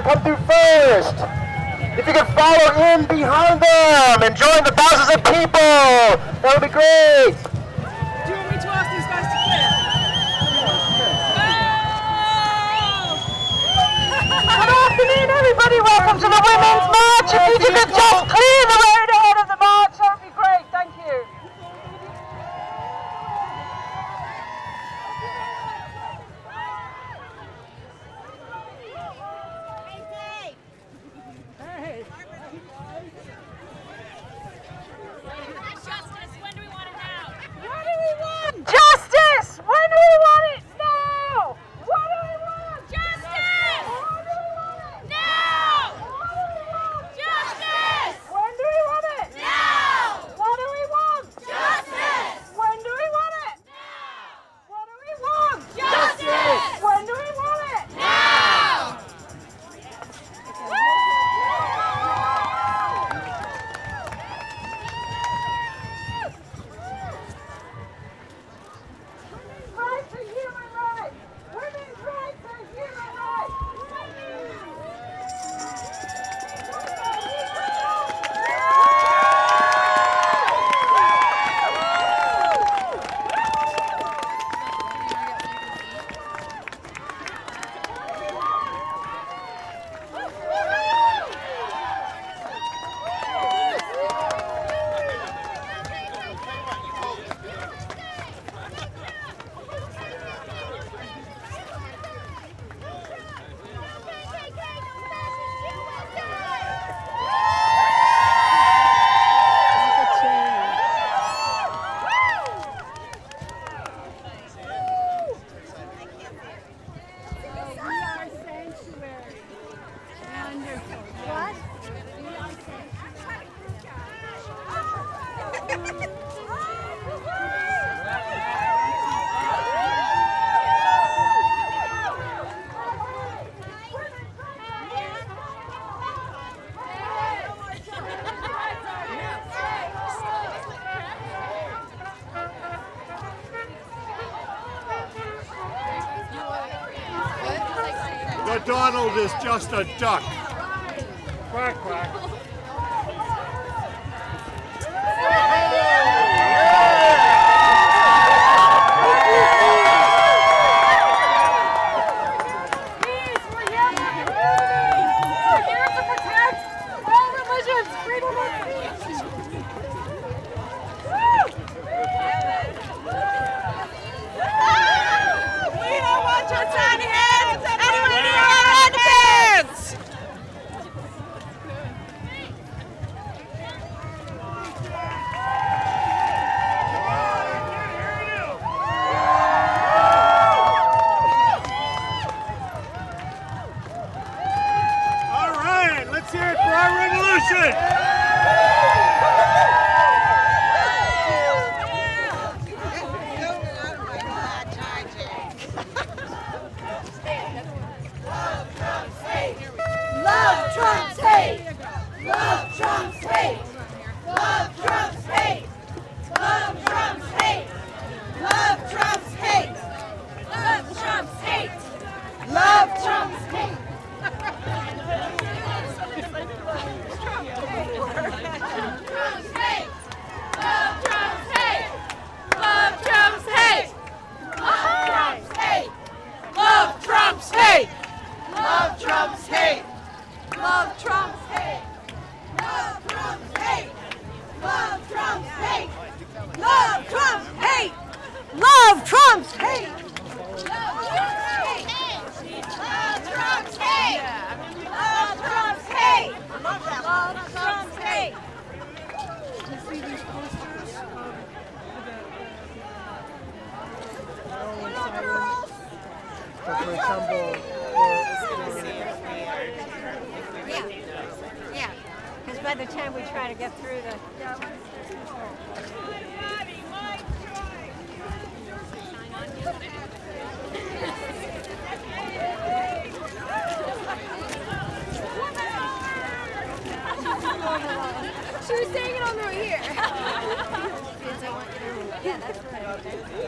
Come through first. If you can follow in behind them and join the thousands of people, that would be great. Do you want me to ask these guys to clear? Good afternoon, everybody. Welcome to the Women's March. If you could just clear the road ahead of the march, that would be great. Thank you. Justice! When do we want it? Now! What do we want? Justice! When do we want it? Now! What do we want? Justice! When do we want it? Now! What do we want? Justice! When do we want it? Now! What do we want? Justice! When do we want it? Now! Rights are human rights. Women's rights are human rights. The Donald is just a duck. Quack, quack. Let's hear it for our revolution! Love Trump's hate! Love Trump's hate! Love Trump's hate! Love Trump's hate! Love Trump's hate! Love Trump's hate! Love Trump's hate! Love Trump's hate! Love Trump's hate! Love Trump's hate! Love Trump's hate! Love Trump's hate! Love Trump's hate! Love Trump's hate! Love Trump's hate! Love Trump's hate! You see these posters Yeah, because by the time we try to get through the... She was saying it on the way here. Yeah, that's right.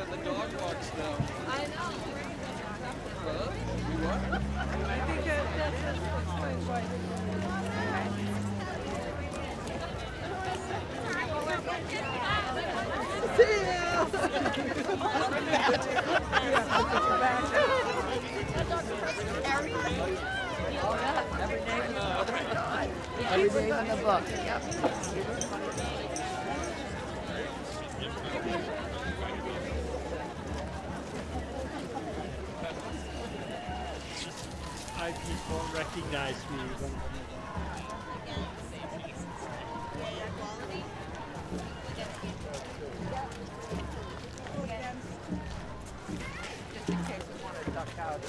The dog walks down. I know. I think that's why. Every name in the book. Yep. People won't recognize me. Just in case we want to duck out.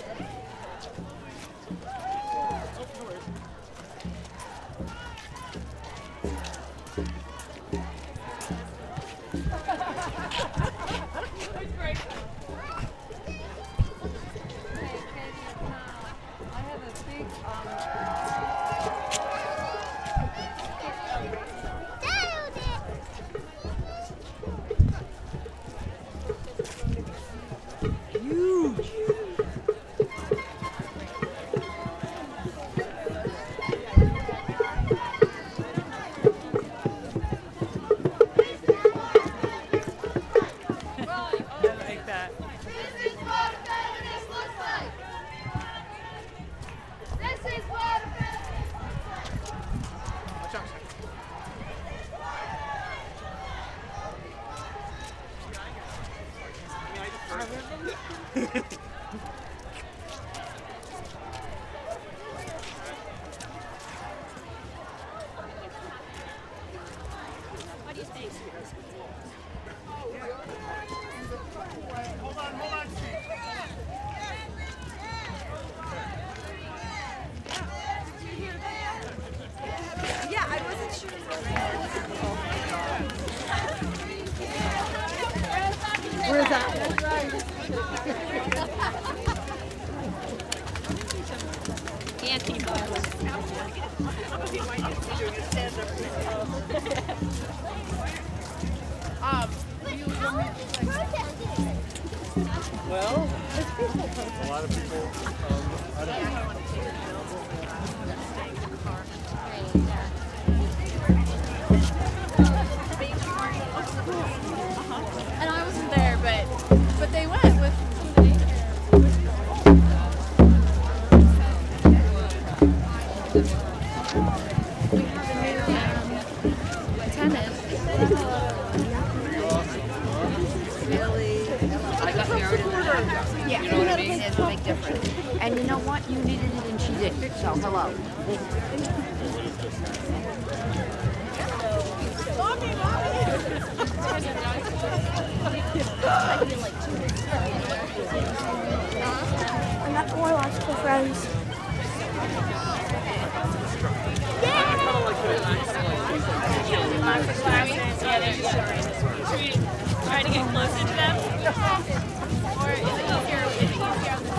Where's that? Anthony Bowles. Well, a lot of people. I don't know. And I wasn't there, but they went with tennis. Really? I got married in the Yeah. You know what I mean? It's a big difference. And you know what? You needed it and she did. So, hello. I'm not biological friends. Try to get closer to them? Or is it easier on the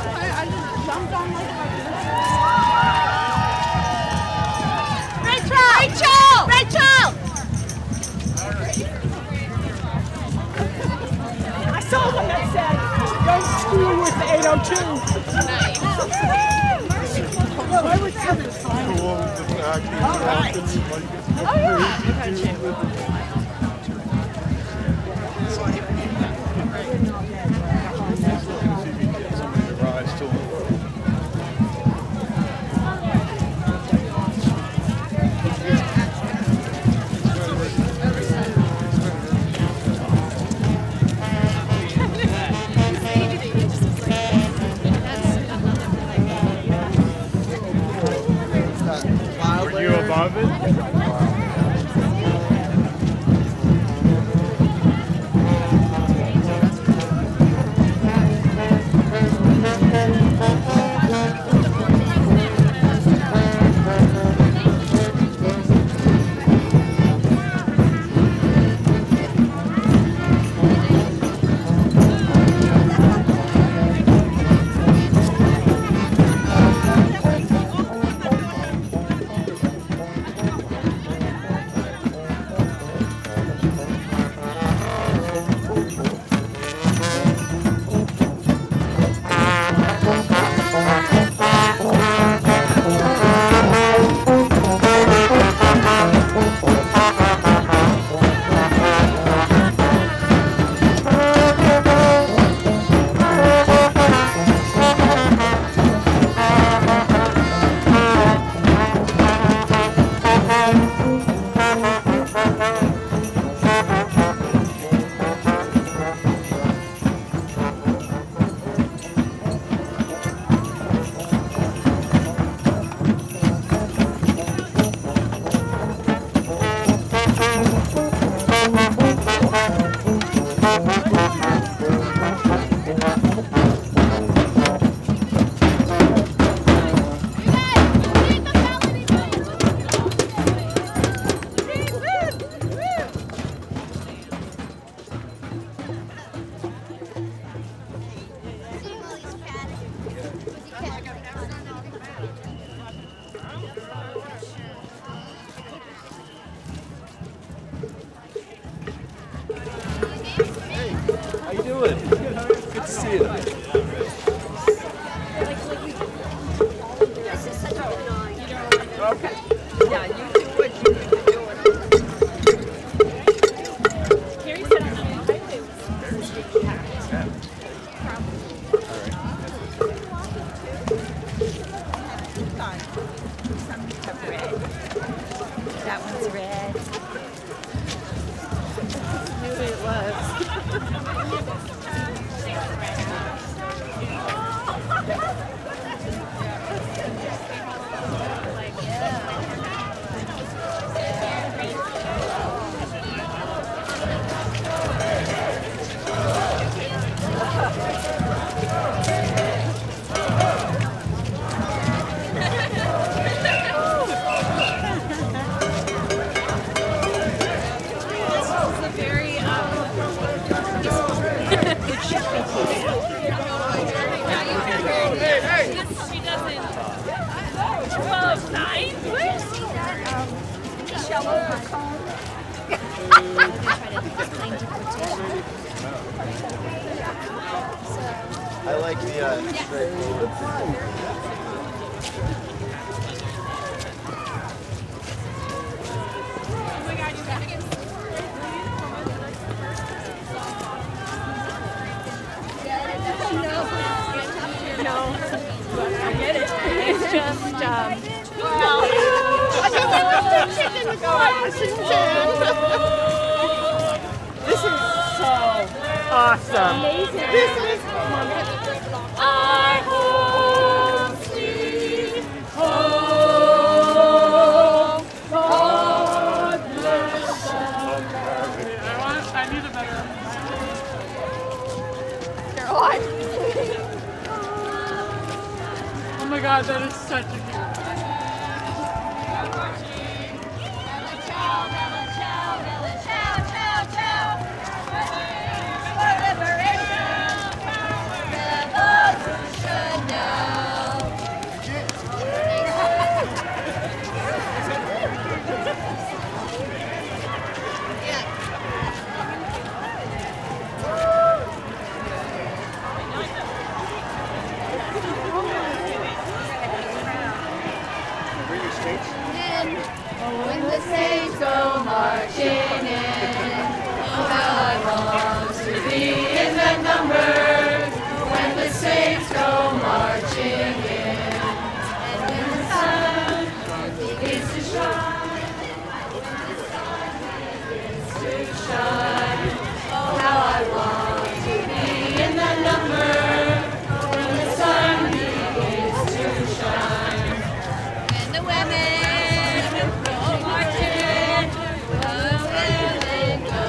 side? I just jumped on like Rachel! I saw one that said, don't screw with the 802. Nice. Well, I was having fun. All right. Oh, yeah. Were you above it? It's red. Knew who it was. I like the straightforward. I get it. It's just, this is so awesome. Amazing. This is I home sweet home. God bless I need a better. Oh my God, that is such a cute. When the saints go marching in, oh how I long to be in that number. When the saints go marching in, and when the sun begins to shine, oh how I want to be in that number. When the sun begins to shine, and the women go marching, the women go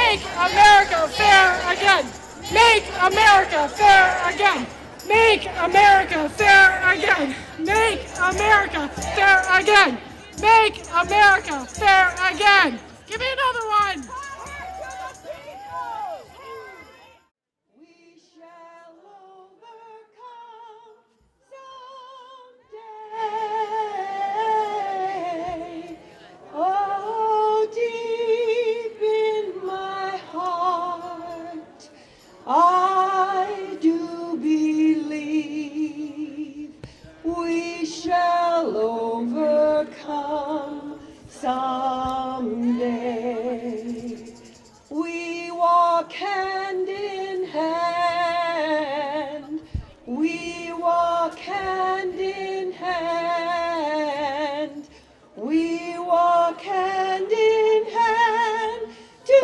Make America fair again. Make America fair again. Make America fair again. Make America fair again. Make America fair again. Give me another one. We shall overcome someday. Oh, deep in my heart, I do believe we shall overcome someday. We walk hand in hand. We walk hand in hand. We walk hand in hand today.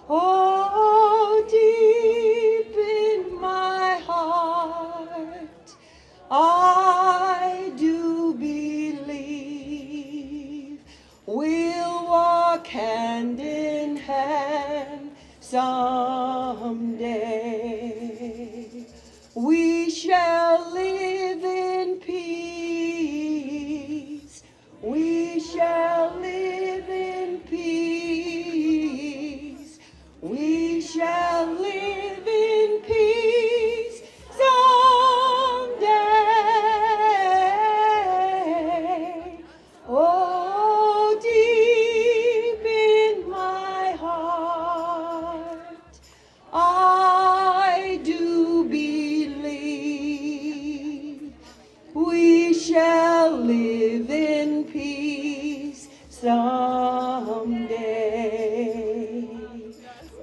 Oh, deep in my heart, I do believe we'll walk hand in hand someday. We shall live in peace. We shall live in peace. We shall live in peace someday. Oh, deep in my heart, I do believe we shall live in peace someday.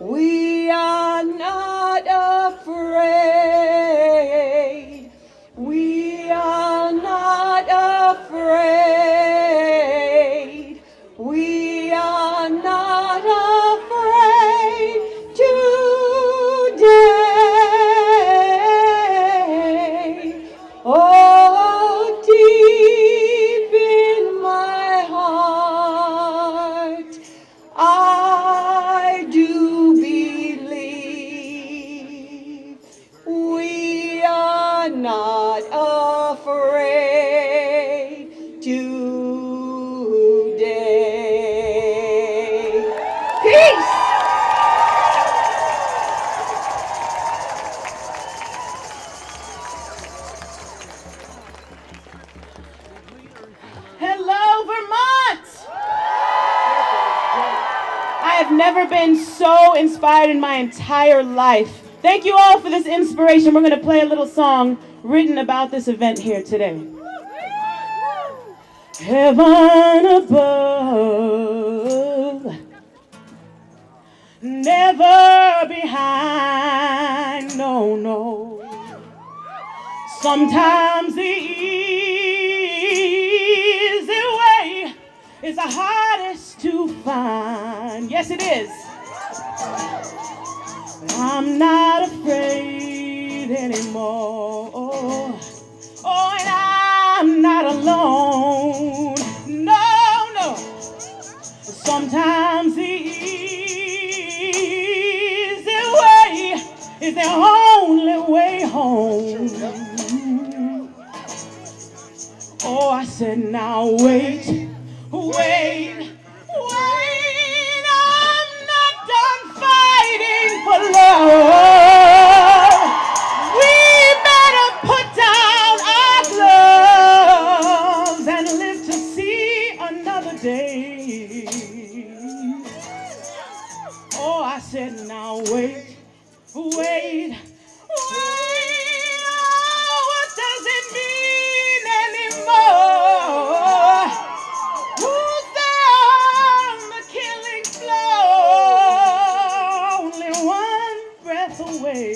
We are not afraid. We are not afraid. We are not afraid today. Oh, deep in my heart, I do believe we are not afraid today. Peace! Hello, Vermont! I have never been so inspired in my entire life. Thank you all for this inspiration. We're going to play a little song written about this event here today. Heaven above, never behind, no, no. Sometimes the easy way is the hardest to find. Yes, it is. I'm not afraid anymore. Oh, and I'm not alone. No, no. Sometimes the easy way is the only way home. Oh, I said, now wait, wait, wait. I'm not done fighting for love. We better put down our gloves and live to see another day. Oh, I said, now wait, wait, wait. Oh, what does it mean anymore? Who's there on the killing floor? Only one breath away.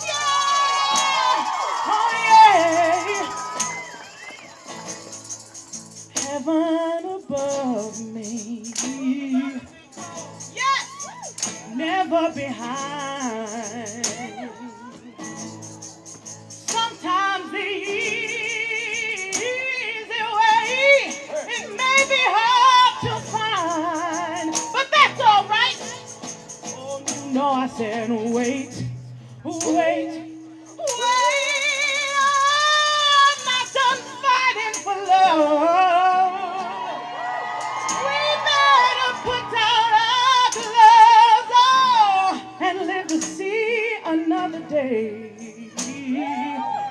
Yeah! Oh, yeah! Heaven above me. Yes! Never behind. Sometimes the easy way and wait, wait. I'm not done fighting for love. We better put down our gloves, and live to see another day.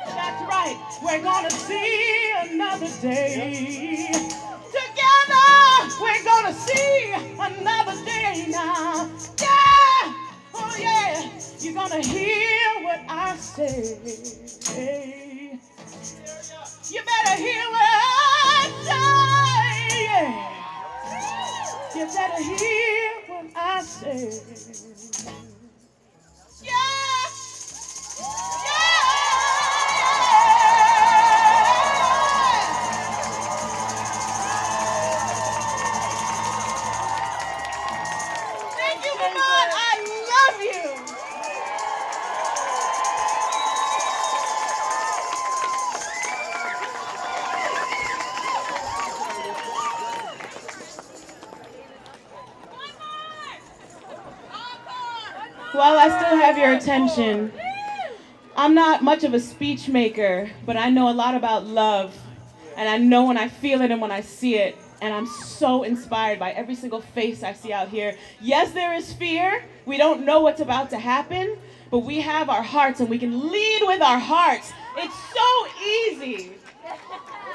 That's right, we're gonna see another day. Together, we're gonna see another day now. Yeah, oh yeah, you're gonna hear what I say. You better hear what I say. You better hear what I say. Yeah. Thank you, Vermont. I love you. While I still have your attention, I'm not much of a speech maker, but I know a lot about love, and I know when I feel it and when I see it, and I'm so inspired by every single face I see out here. Yes, there is fear. We don't know what's about to happen, but we have our hearts, and we can lead with our hearts. It's so easy.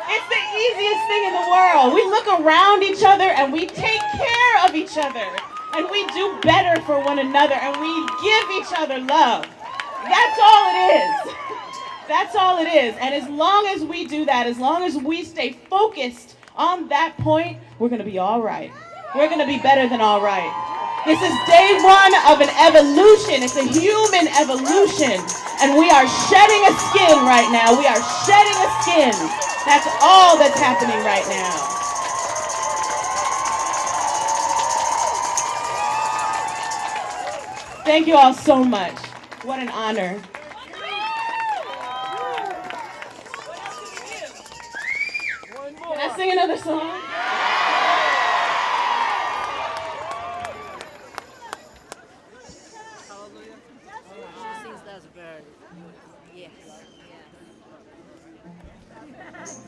It's the easiest thing in the world. We look around each other, and we take care of each other, and we do better for one another, and we give each other love. That's all it is. That's all it is. And as long as we do that, as long as we stay focused on that point, we're going to be all right. We're going to be better than all right. This is day one of an evolution. It's a human evolution. And we are shedding a skin right now. We are shedding a skin. That's all that's happening right now. Thank you all so much. What an honor. Can I sing another song?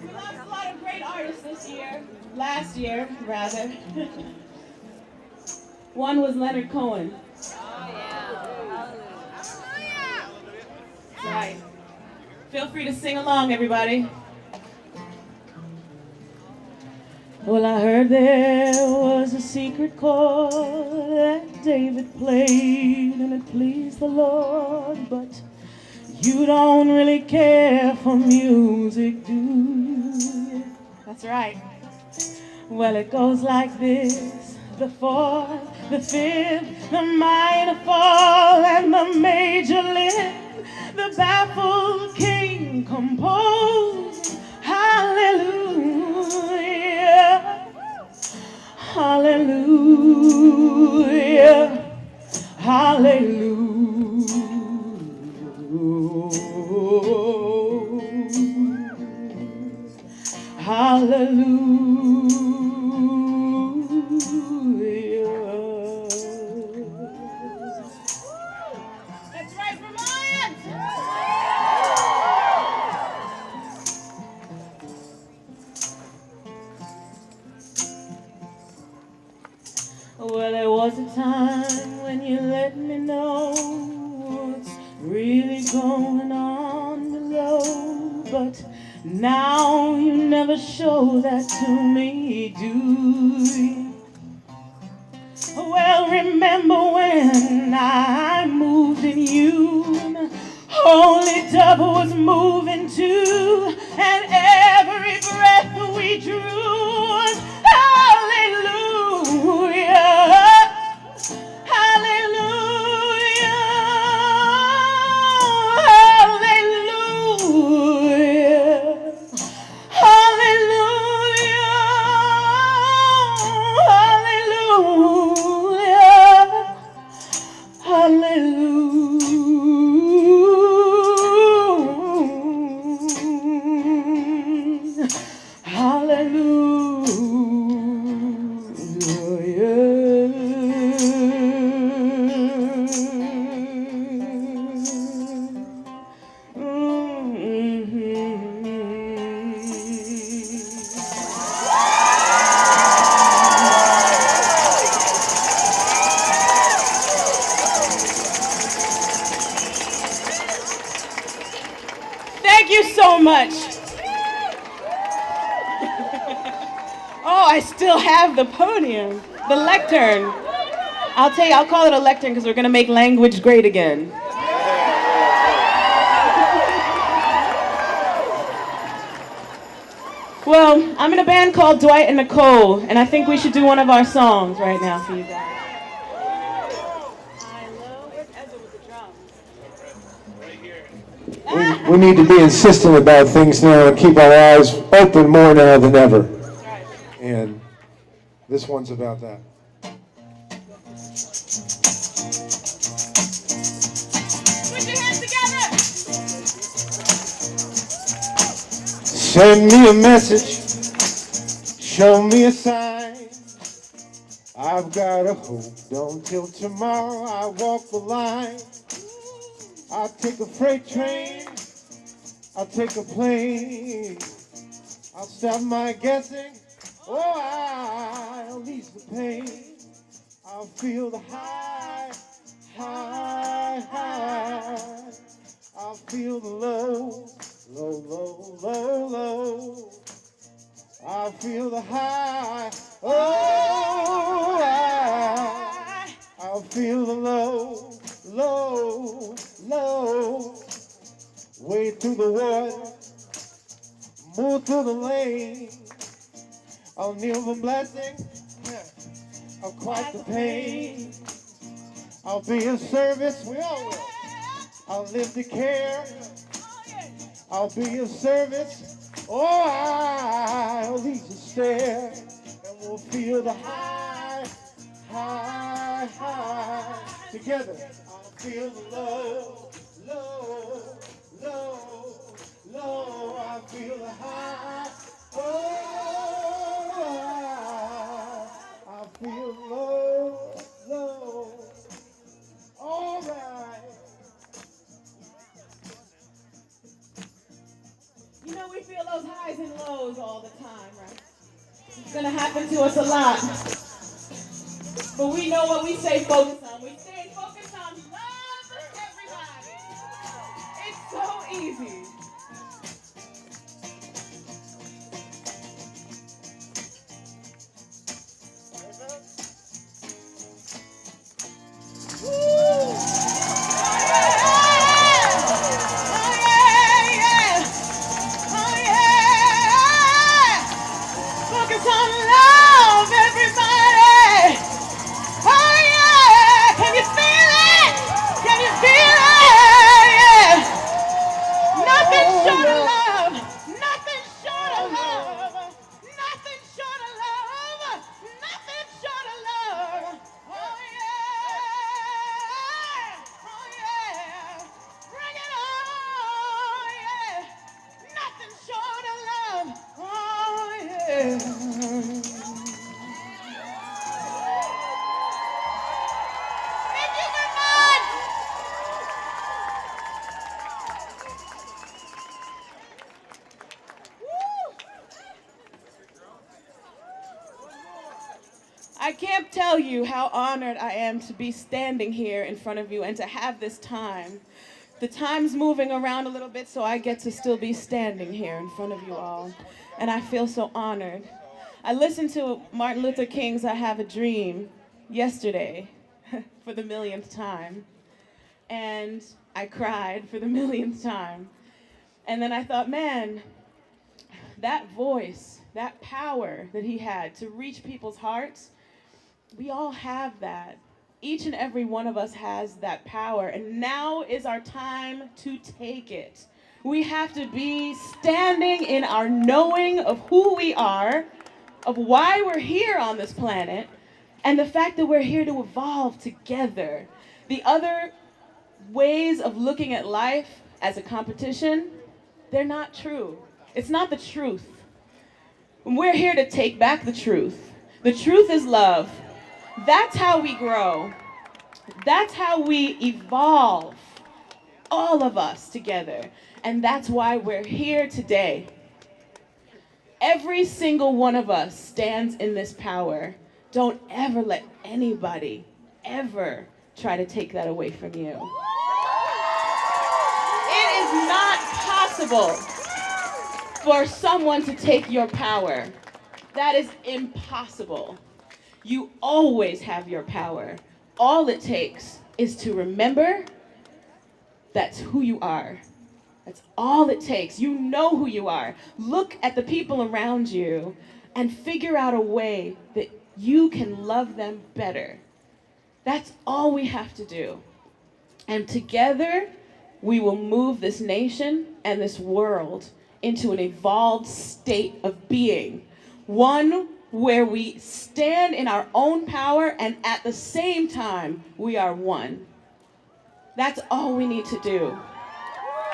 We lost a lot of great artists this year. Last year, rather. One was Leonard Cohen. Right. Feel free to sing along, everybody. Well, I heard there was a secret chord that David played and it pleased the Lord, but you don't really care for music, do you? That's right. Well, it goes like this: the fourth, the fifth, the minor fall, and the major lift. The baffled king composed. Hallelujah, hallelujah, hallelujah, hallelujah. That's right, Vermont. Well, there was a time when you let me know what's really going on below, but now you never show that to me, do you? Well, remember when I moved in you, Holy Dove was moving too, and every breath we drew was hallelujah, hallelujah, hallelujah, hallelujah, hallelujah, hallelujah. Thank you so much. Oh, I still have the podium, the lectern. I'll tell you, I'll call it a lectern because we're going to make language great again. Well, I'm in a band called Dwight and Nicole, and I think we should do one of our songs right now for you guys. We need to be insistent about things now and keep our eyes open more now than ever. And this one's about that. Put your hands together. Send me a message, show me a sign. I've got a hold on till tomorrow. I walk the line. I'll take a freight train, I'll take a plane. I'll stop my guessing, oh, I'll ease the pain. I'll feel the high, high, high. I'll feel the low, low, low, low, low. I'll feel the high, oh, I'll feel the low, low, low. Wade through the water, move through the lane. I'll kneel the blessing, I'll quiet the pain. I'll be of service, we all will. I'll live to care, I'll be of service. Oh, I'll ease the stair, and we'll feel the high, high, high. Together, I'll feel the low, low, low, low. I feel the high, oh, I feel low, low. All right. You know, we feel those highs and lows all the time, right? It's gonna happen to us a lot. But we know what we say focus on. We stay focused on love for everybody. It's so easy. I can't tell you how honored I am to be standing here in front of you and to have this time. The time's moving around a little bit, so I get to still be standing here in front of you all. And I feel so honored. I listened to Martin Luther King's I Have a Dream yesterday for the millionth time. And I cried for the millionth time. And then I thought, man, that voice, that power that he had to reach people's hearts, we all have that. Each and every one of us has that power, and now is our time to take it. We have to be standing in our knowing of who we are, of why we're here on this planet, and the fact that we're here to evolve together. The other ways of looking at life as a competition, they're not true. It's not the truth. We're here to take back the truth. The truth is love. That's how we grow. That's how we evolve, all of us together. And that's why we're here today. Every single one of us stands in this power. Don't ever let anybody ever try to take that away from you. It is not possible. impossible for someone to take your power. That is impossible. You always have your power. All it takes is to remember that's who you are. That's all it takes. You know who you are. Look at the people around you and figure out a way that you can love them better. That's all we have to do. And together, we will move this nation and this world into an evolved state of being. One where we stand in our own power and at the same time, we are one. That's all we need to do.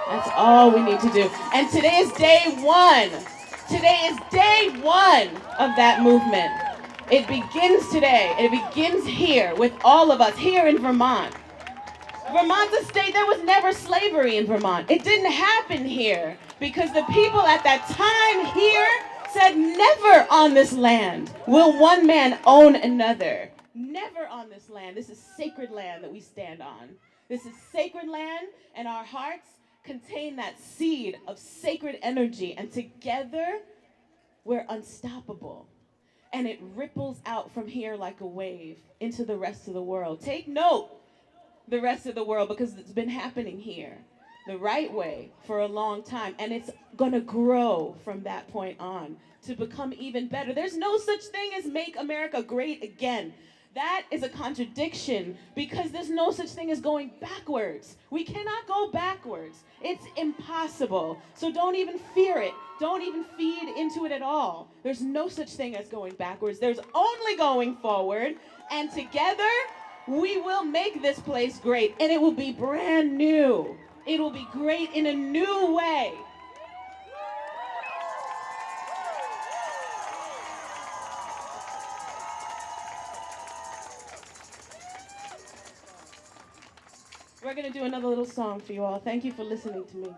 That's all we need to do. And today is day one. Today is day one of that movement. It begins today. It begins here with all of us here in Vermont. Vermont's a state, there was never slavery in Vermont. It didn't happen here because the people at that time here said never on this land will one man own another. Never on this land. This is sacred land that we stand on. This is sacred land, and our hearts contain that seed of sacred energy, and together we're unstoppable. And it ripples out from here like a wave into the rest of the world. Take note, the rest of the world, because it's been happening here the right way for a long time, and it's gonna grow from that point on to become even better. There's no such thing as make America great again. That is a contradiction because there's no such thing as going backwards. We cannot go backwards. It's impossible. So don't even fear it. Don't even feed into it at all. There's no such thing as going backwards. There's only going forward, and together we will make this place great, and it will be brand new. It will be great in a new way. We're going to do another little song for you all. Thank you for listening to me.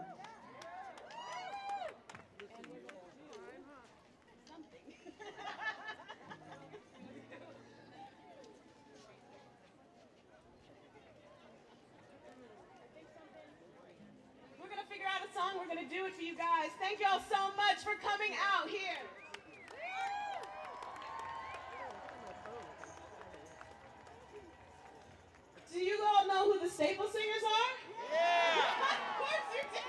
We're going to figure out a song. We're going to do it for you guys. Thank you all so much for coming out here. Do you all know who the Staple Singers are? Yeah! Of course you do!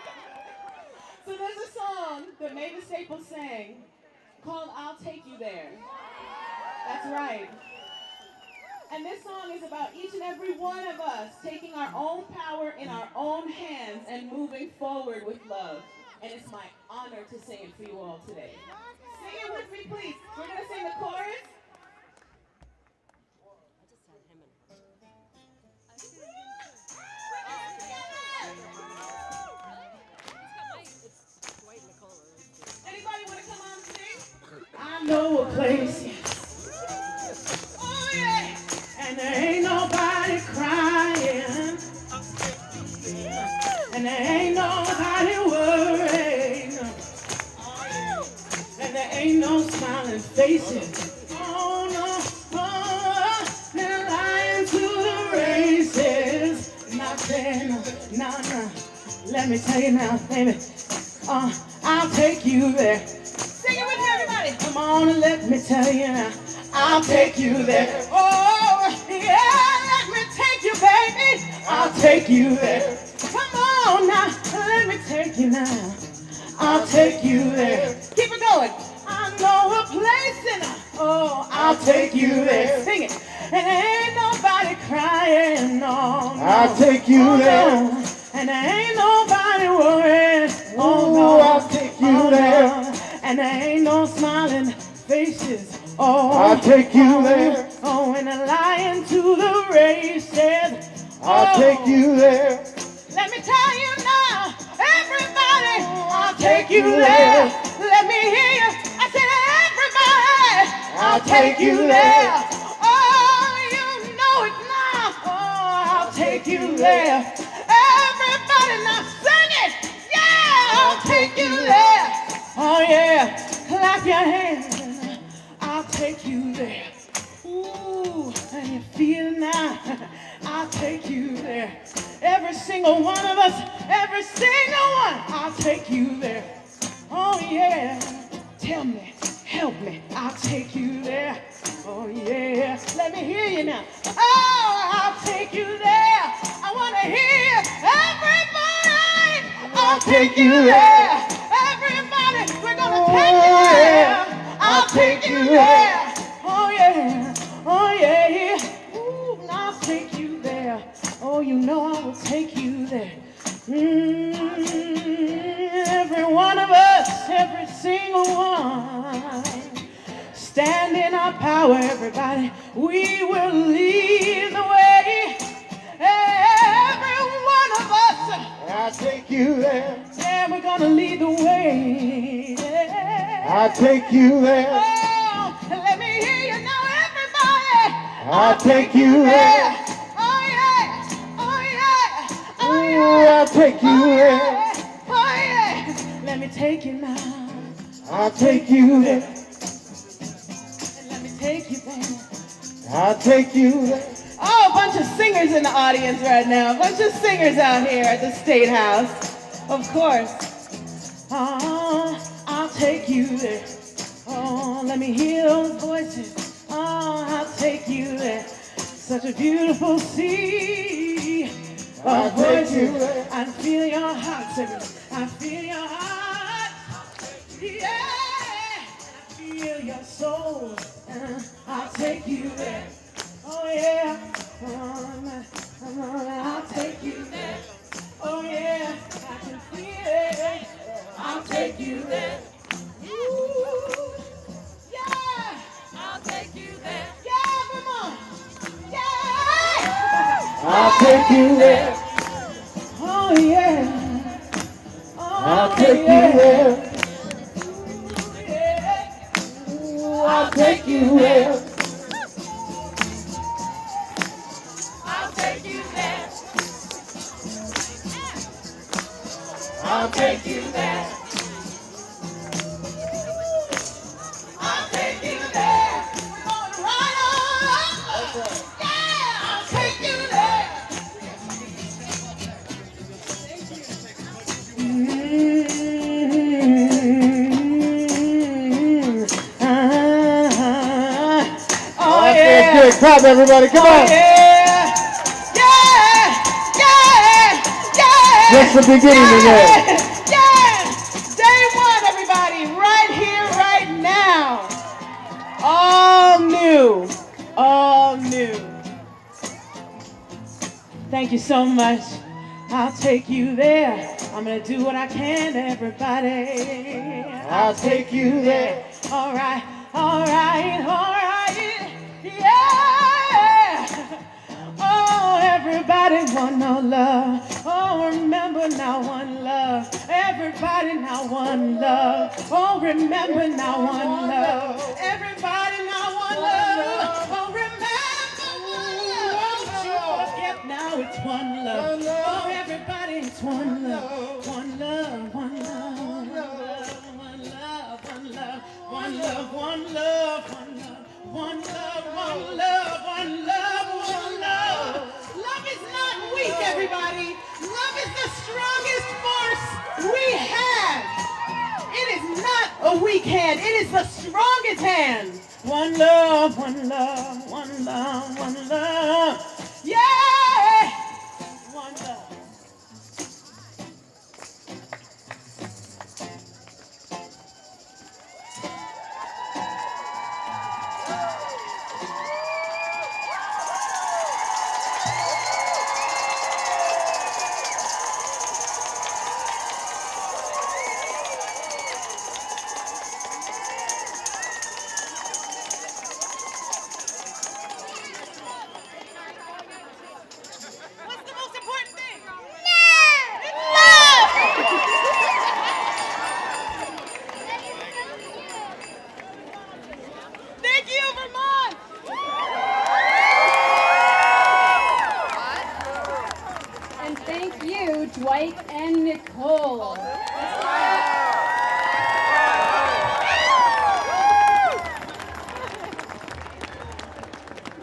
So there's a song that Mavis Staples sang called I'll Take You There. That's right. And this song is about each and every one of us taking our own power in our own hands and moving forward with love. And it's my honor to sing it for you all today. Sing it with me, please. We're going to sing the chorus. Anybody want to come on and sing? I know a place, yes. Oh yeah. And there ain't nobody crying. And there ain't nobody worrying. And there ain't no smiling faces. Oh no, oh, they're lying to the races. Nothing, no. Let me tell you now, baby. I'll take you there. Sing it with me, everybody. Come on and let me tell you now. I'll take you there. Oh, yeah, let me take you, baby. I'll take you there. Come on now, let me take you now. I'll take you there. Keep it going. I know a place I'll take you there. Sing it. And ain't nobody crying, no. I'll take you there. No. And there ain't nobody worried. Oh no, no, I'll take you there. No. And there ain't no smiling faces. Oh, I'll take you there. Oh, and they're lying to the races. I'll take you there. Let me tell you now, everybody, I'll take you there. Let me hear you. I said, everybody, I'll take you there. Oh, you know it now. Oh, I'll take you there. Everybody now sing it. Yeah, I'll take you there. Oh yeah, clap your hands. I'll take you there. Ooh, and you feel it now. I'll take you there. Every single single one of us, every single one. I'll take you there. Oh yeah. Tell me, help me, I'll take you there. Oh yeah. Let me hear you now. Oh, I'll take you there. I want to hear everybody. I'll take you there. Everybody, we're going to take you there. I'll take you there. Oh yeah. Oh yeah. Ooh, I'll take you there. Oh, you know I will take you there. Every one of us, every single one. Stand in our power, everybody. We will lead the way. Every one of us. I'll take you there. Yeah, we're gonna lead the way. Yeah. I'll take you there. Oh, let me hear you now, everybody. I'll take you there. Oh yeah, oh yeah, oh Ooh, yeah. I'll take you there. Oh yeah, let me take you now. I'll take you there. Let me take you there. I'll take you there. Oh, a bunch of singers in the audience right now. A bunch of singers out here at the Statehouse. Of course. Oh, I'll take you there. Oh, let me hear those voices. Oh, I'll take you there. Such a beautiful sea I'll of take you voices. there. I feel your heart, everybody. I feel your heart. Yeah. I feel your soul. I'll take you there. Oh yeah, I'll take you there. Oh yeah, I can feel it. I'll take you there. Ooh, yeah, I'll take you there. Yeah, Vermont. Yeah. I'll take you there. Oh yeah. Oh, I'll take yeah. you there. Ooh, yeah. Ooh, I'll take you there. I'll take you there. I'll take you there. We're going right on up. Yeah, I'll take you there. Oh yeah. Good. Clap, everybody. Come on. Yeah. Yeah. Yeah. Yeah. Just the beginning today. Yeah. Day one, everybody. Right here, right now. All new. All new. Thank you so much. I'll take you there. I'm gonna do what I can, everybody. I'll take you there. All right, all right, all right. Yeah. Oh, everybody want no love. Oh, remember now one love. Everybody now one love. Oh, remember now one love. Everybody now one love. Oh, remember one love. Don't you forget now it's one love. Oh, everybody it's one love. One love, one love, one love, one love, one love, one love, one love, one love. One love, one love, one love, one love. Love is not weak, everybody. Love is the strongest force we have. It is not a weak hand. It is the strongest hand. One love, one love, one love, one love. Yeah! One love. Dwight and Nicole.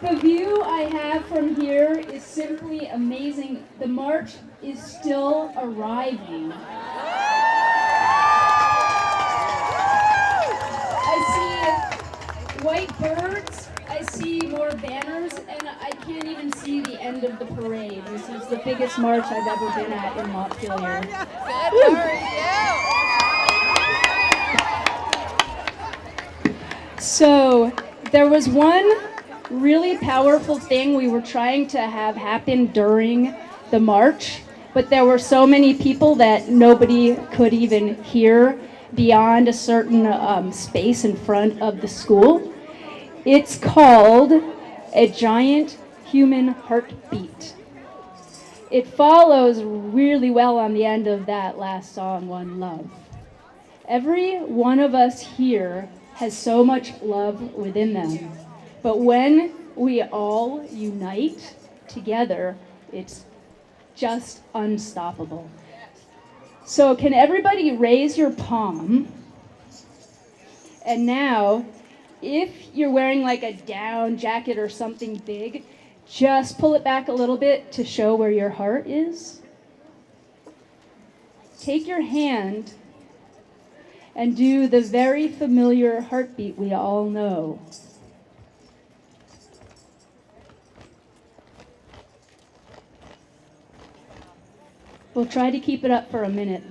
The view I have from here is simply amazing. The march is still arriving. I see white birds, I see more banners, and I can't even see the end of the parade. This is the biggest march I've ever been at in Montpelier. Good for you. So there was one really powerful thing we were trying to have happen during the march, but there were so many people that nobody could even hear beyond a certain space in front of the school. It's called A Giant Human Heartbeat. It follows really well on the end of that last song, One Love. Every one of us here has so much love within them. But when we all unite together, it's just unstoppable. So can everybody raise your palm? And now, if you're wearing like a down jacket or something big, just pull it back a little bit to show where your heart is. Take your hand and do the very familiar heartbeat we all know. We'll try to keep it up for a minute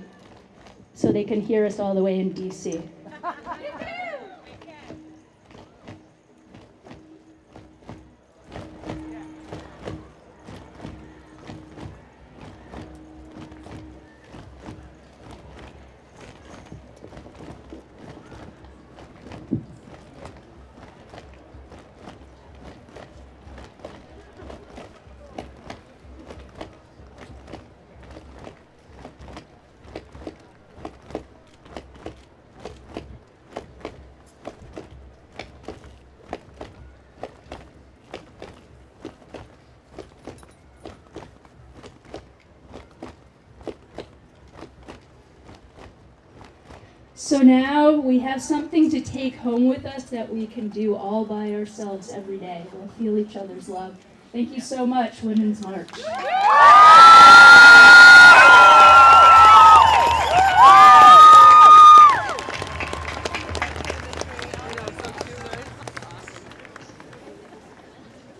so they can hear us all the way in DC. So now we have something to take home with us that we can do all by ourselves every day. We'll feel each other's love. Thank you so much, Women's March.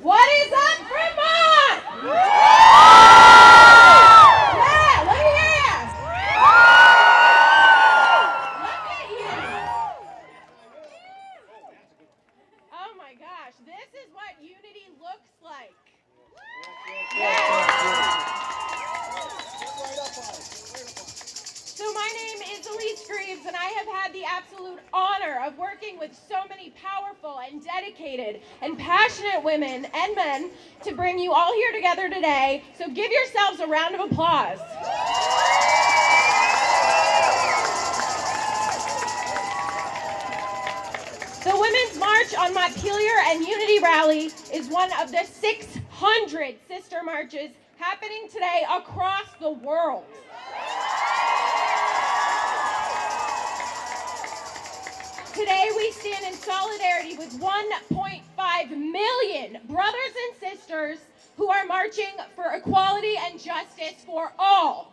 What is up, Vermont? Yeah, let me hear ya. Look at you. Oh my gosh, this is what unity looks like. So my name is Elise Greaves, and I have had the absolute honor of working with so many powerful and dedicated and passionate women and men to bring you all here together today. So give yourselves a round of applause. The Women's March on Montpelier and Unity Rally is one of the 600 sister marches happening today across the world. Today we stand in solidarity with 1.5 million brothers and sisters who are marching for equality and justice for all.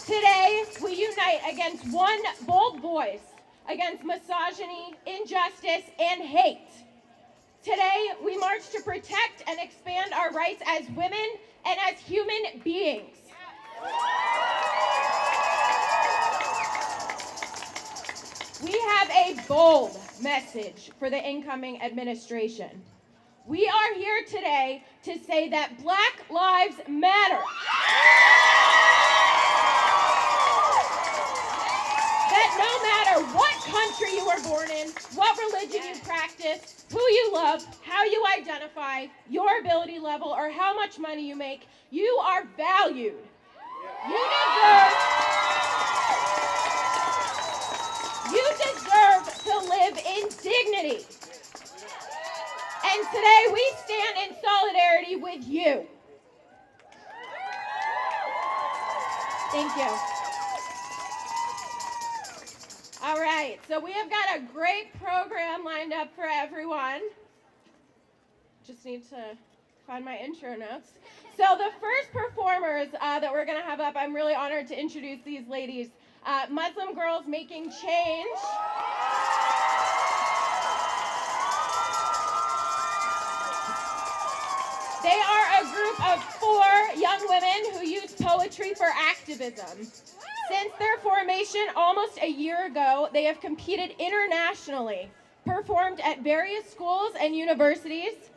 Today we unite against one bold voice against misogyny, injustice, and hate. Today we march to protect and expand our rights as women and as human beings. We have a bold message for the incoming administration. We are here today to say that Black Lives Matter. That no matter what country you were born in, what religion you practice, who you love, how you identify, your ability level, or how much money you make, you are valued. You deserve to live in dignity. And today we stand in solidarity with you. Thank you. All right, so we have got a great program lined up for everyone. just need to find my intro notes. So the first performers that we're going to have up, I'm really honored to introduce these ladies. Muslim Girls Making Change. They are a group of 4 young women who use poetry for activism. Since their formation almost a year ago, they have competed internationally, performed at various schools and universities,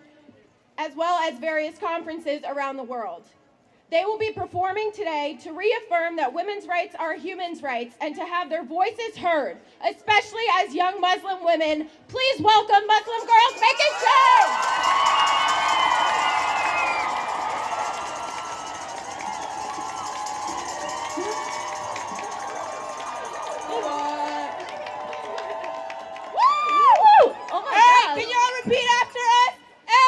as well as various conferences around the world. They will be performing today to reaffirm that women's rights are human rights and to have their voices heard, especially as young Muslim women. Please welcome Muslim Girls Making Change! Can you all repeat after us?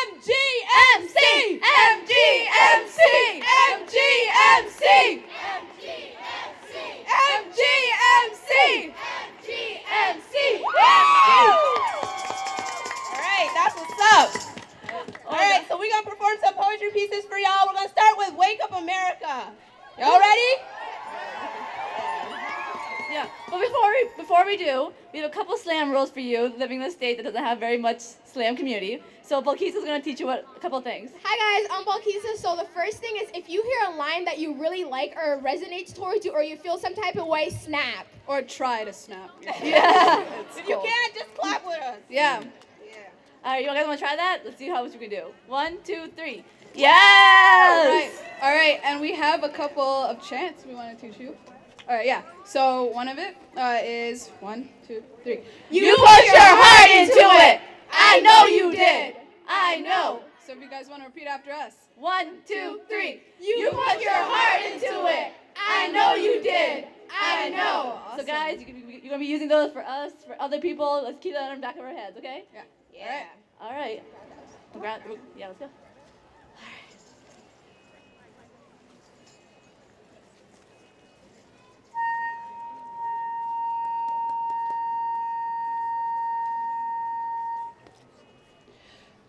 MGMC! MGMC! MGMC! MGMC! MGMC! All right, that's what's up. All right, so we're going to perform some poetry pieces for y'all. We're going to start with Wake Up America. Y'all ready? Yeah, but before we do, we have a couple slam rules for you living in a state that doesn't have very much slam community. So Balkisa's going to teach you a couple things. Hi guys, I'm Balkisa. So the first thing is if you hear a line that you really like or resonates towards you or you feel some type of way, snap. Or try to snap. Yeah. If you can't, just clap with us. Yeah. All right, you guys want to try that? Let's see how much we can do. 1, 2, 3. Yes! All right, and we have a couple of chants we want to teach you. All right, yeah. So one of it is 1, 2, 3. You put your heart into it. I know you did. I know. So if you guys want to repeat after us. 1, 2, 3. You put your heart into it. I know you did. I know. Awesome. So guys, you're going to be using those for us, for other people. Let's keep that on the back of our heads, okay? Yeah. All right. Yeah, let's go.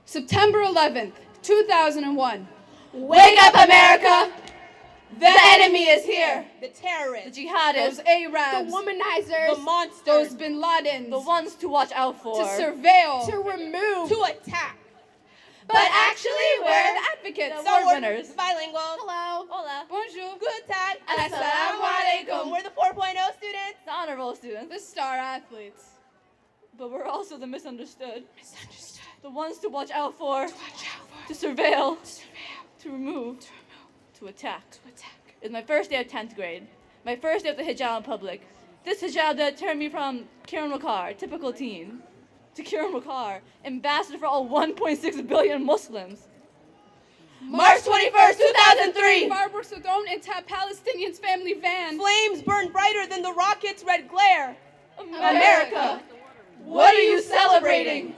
September 11th, 2001. Wake up, America! The enemy is here. The terrorists. The jihadists. Those Arabs. The womanizers. The monsters. Those Bin Ladens. The ones to watch out for. To surveil. To remove. To attack. But actually, we're the advocates. The award winners. Bilingual. Hello. Hola. Bonjour. Good tag. Assalamu alaikum. We're the 4.0 students. The honor roll students. The star athletes. But we're also the misunderstood. The ones to watch out for. To surveil. To remove. To attack. It's my first day of 10th grade. My first day of the hijab in public. This hijab that turned me from Kiran Wakar, typical teen, to Kiran Wakar, ambassador for all 1.6 billion Muslims. March 21st, 2003. Fireworks were thrown into a Palestinian's family van. Flames burned brighter than the rocket's red glare. America. What are you celebrating?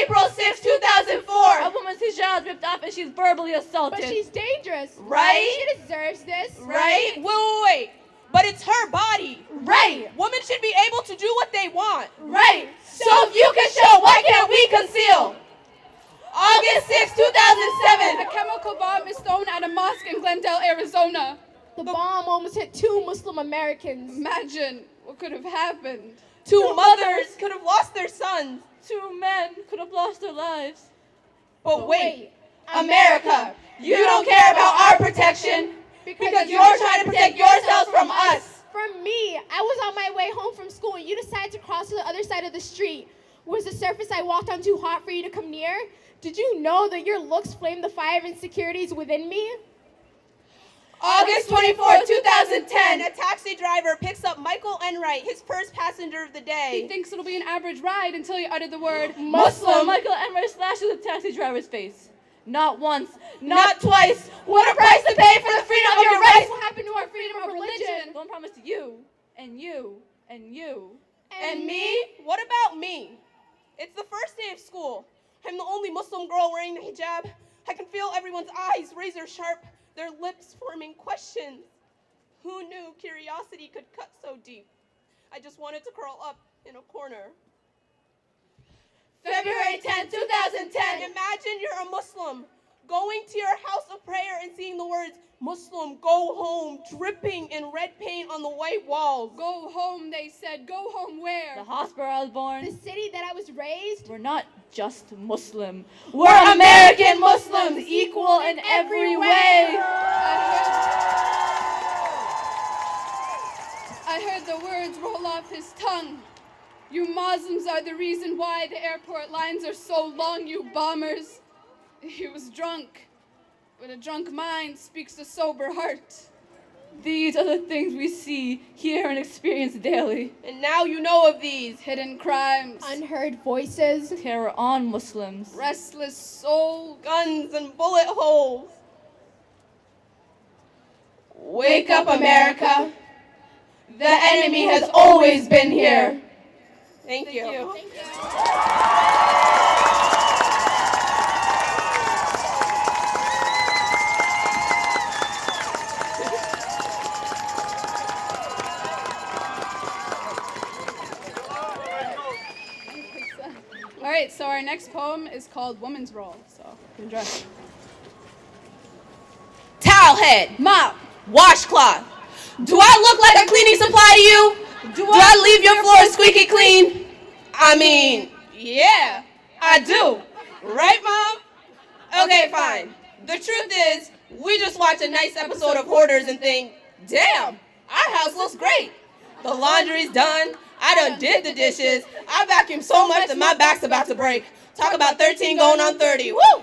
April 6, 2004. A woman's hijab ripped off and she's verbally assaulted. But she's dangerous. Right? She deserves this. Right? Wait. But it's her body. Right. Women should be able to do what they want. Right. So if you can show, why can't we conceal? August 6, 2007. A chemical bomb is thrown at a mosque in Glendale, Arizona. The bomb almost hit 2 Muslim Americans. Imagine what could have happened. 2 mothers could have lost their sons. 2 men could have lost their lives. But wait, America, you don't care about our protection because you're trying to protect yourselves from us. From me, I was on my way home from school and you decided to cross to the other side of the street. Was the surface I walked on too hot for you to come near? Did you know that your looks flamed the fire of insecurities within me? August 24, 2010, a taxi driver picks up Michael Enright, his first passenger of the day. He thinks it'll be an average ride until you utter the word Muslim. Michael Enright slashes the taxi driver's face. Not once, not twice. What a price to pay for the freedom of your rights. What happened to our freedom of religion? Don't promise to you, and you, and you. And me? What about me? It's the first day of school. I'm the only Muslim girl wearing the hijab. I can feel everyone's eyes razor sharp, their lips forming questions. Who knew curiosity could cut so deep? I just wanted to curl up in a corner. February 10th, 2010. Imagine you're a Muslim going to your house of prayer and seeing the words, Muslim, go home, dripping in red paint on the white walls. Go home, they said. Go home where? The hospital I was born. The city that I was raised. We're not just Muslim. We're American Muslims, equal in every way. I heard the words roll off his tongue. You Muslims are the reason why the airport lines are so long, you bombers. He was drunk, but a drunk mind speaks a sober heart. These are the things we see, hear, and experience daily. And now you know of these. Hidden crimes. Unheard voices. Terror on Muslims. Restless souls. Guns and bullet holes. Wake up, America. The enemy has always been here. Thank you. Thank you. All right, so our next poem is called Woman's Role. So enjoy. Towel head. Mop. Washcloth. Do I look like a cleaning supply to you? Do I leave your floor squeaky clean? I mean, yeah, I do. Right, Mom? Okay, fine. The truth is, we just watch a nice episode of Hoarders and think, damn, our house looks great. The laundry's done. I done did the dishes. I vacuumed so much that my back's about to break. Talk about 13 going on 30. Woo!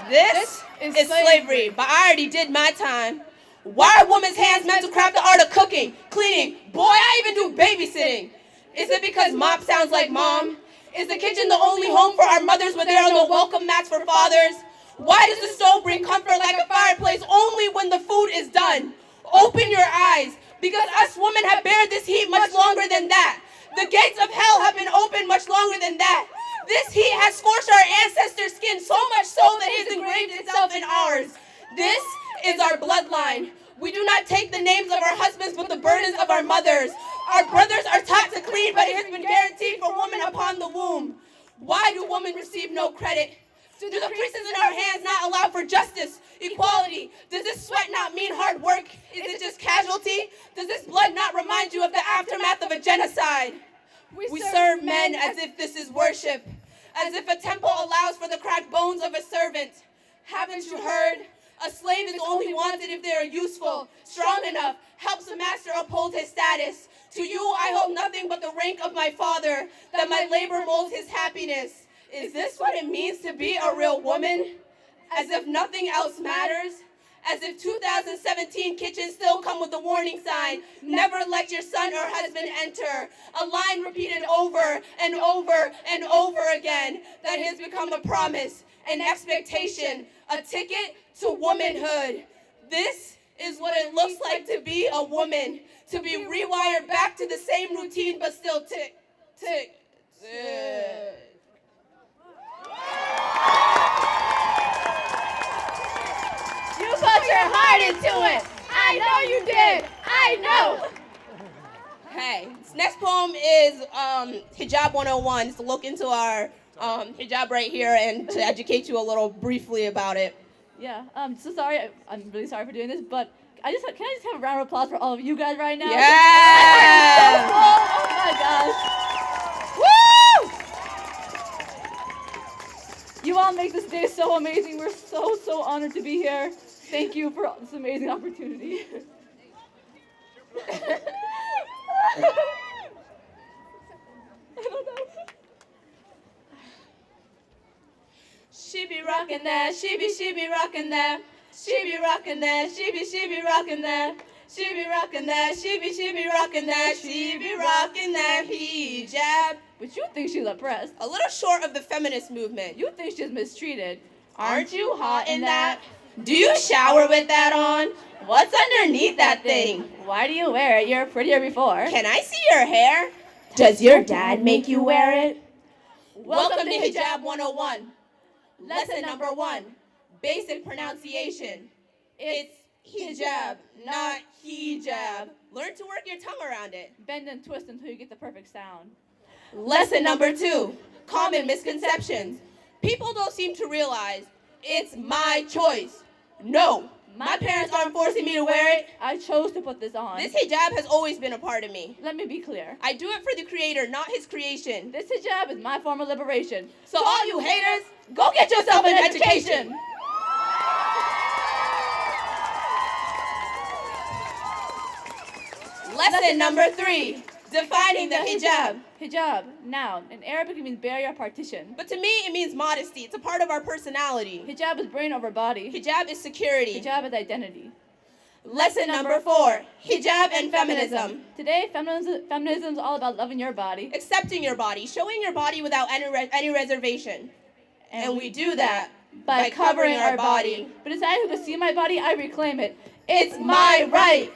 This is slavery, but I already did my time. Why are women's hands meant to craft the art of cooking, cleaning? Boy, I even do babysitting. Is it because mop sounds like mom? Is the kitchen the only home for our mothers where there are no welcome mats for fathers? Why does the stove bring comfort like a fireplace only when the food is done? Open your eyes, because us women have bared this heat much longer than that. The gates of hell have been opened much longer than that. This heat has scorched our ancestors' skin so much so that it has engraved itself in ours. This is our bloodline. We do not take the names of our husbands but the burdens of our mothers. Our brothers are taught to clean, but it has been guaranteed for women upon the womb. Why do women receive no credit? Do the creases in our hands not allow for justice, equality? Does this sweat not mean hard work? Is it just casualty? Does this blood not remind you of the aftermath of a genocide? We serve men as if this is worship, as if a temple allows for the cracked bones of a servant. Haven't you heard? A slave is only wanted if they are useful, strong enough, helps the master uphold his status. To you I hold nothing but the rank of my father, that my labor molds his happiness. Is this what it means to be a real woman? As if nothing else matters? As if 2017 kitchens still come with a warning sign, never let your son or husband enter. A line repeated over and over and over again that has become a promise, an expectation, a ticket to womanhood. This is what it looks like to be a woman, to be rewired back to the same routine but still tick, tick, tick. You put your heart into it. I know you did. I know. Okay, this next poem is Hijab 101. It's to look into our hijab right here and to educate you a little briefly about it. Yeah, so sorry. I'm really sorry for doing this, but can I just have a round of applause for all of you guys right now? Yeah! So cool. Oh my gosh. Woo! You all make this day so amazing. We're so honored to be here. Thank you for this amazing opportunity. She be rockin' that, she be rockin' that. She be rockin' that, she be rockin' that. She be rockin' that, she be rockin' that. She be rockin' that hijab. But you think she's oppressed. A little short of the feminist movement. You think she's mistreated. Aren't you hot in that? Do you shower with that on? What's underneath that thing? Why do you wear it? You're prettier before. Can I see your hair? Does your dad make you wear it? Welcome to Hijab 101. Lesson number 1, basic pronunciation. It's hijab, not hijab. Learn to work your tongue around it. Bend and twist until you get the perfect sound. Lesson number 2, common misconceptions. People don't seem to realize it's my choice. No, my parents aren't forcing me to wear it. I chose to put this on. This hijab has always been a part of me. Let me be clear. I do it for the creator, not his creation. This hijab is my form of liberation. So all you haters, go get yourself an education. Lesson number 3, defining the hijab. Hijab, noun. In Arabic it means barrier, partition. But to me, it means modesty. It's a part of our personality. Hijab is brain over body. Hijab is security. Hijab is identity. Lesson number 4, hijab and feminism. Today, feminism is all about loving your body. Accepting your body, showing your body without any reservation. And we do that by covering our body. But as I who can see my body, I reclaim it. It's my right.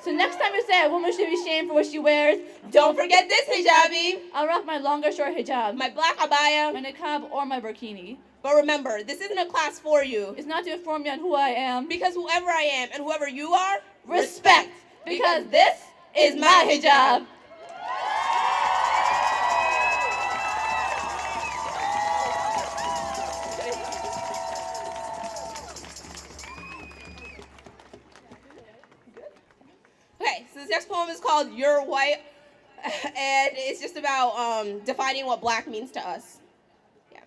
So next time you say a woman should be shamed for what she wears, don't forget this hijabi. I'll rock my longer short hijab, my black abaya, my niqab, or my burkini. But remember, this isn't a class for you. It's not to inform you on who I am. Because whoever I am and whoever you are, respect. Because this is my hijab. Okay, so this next poem is called You're White, and it's just about defining what black means to us. Yeah.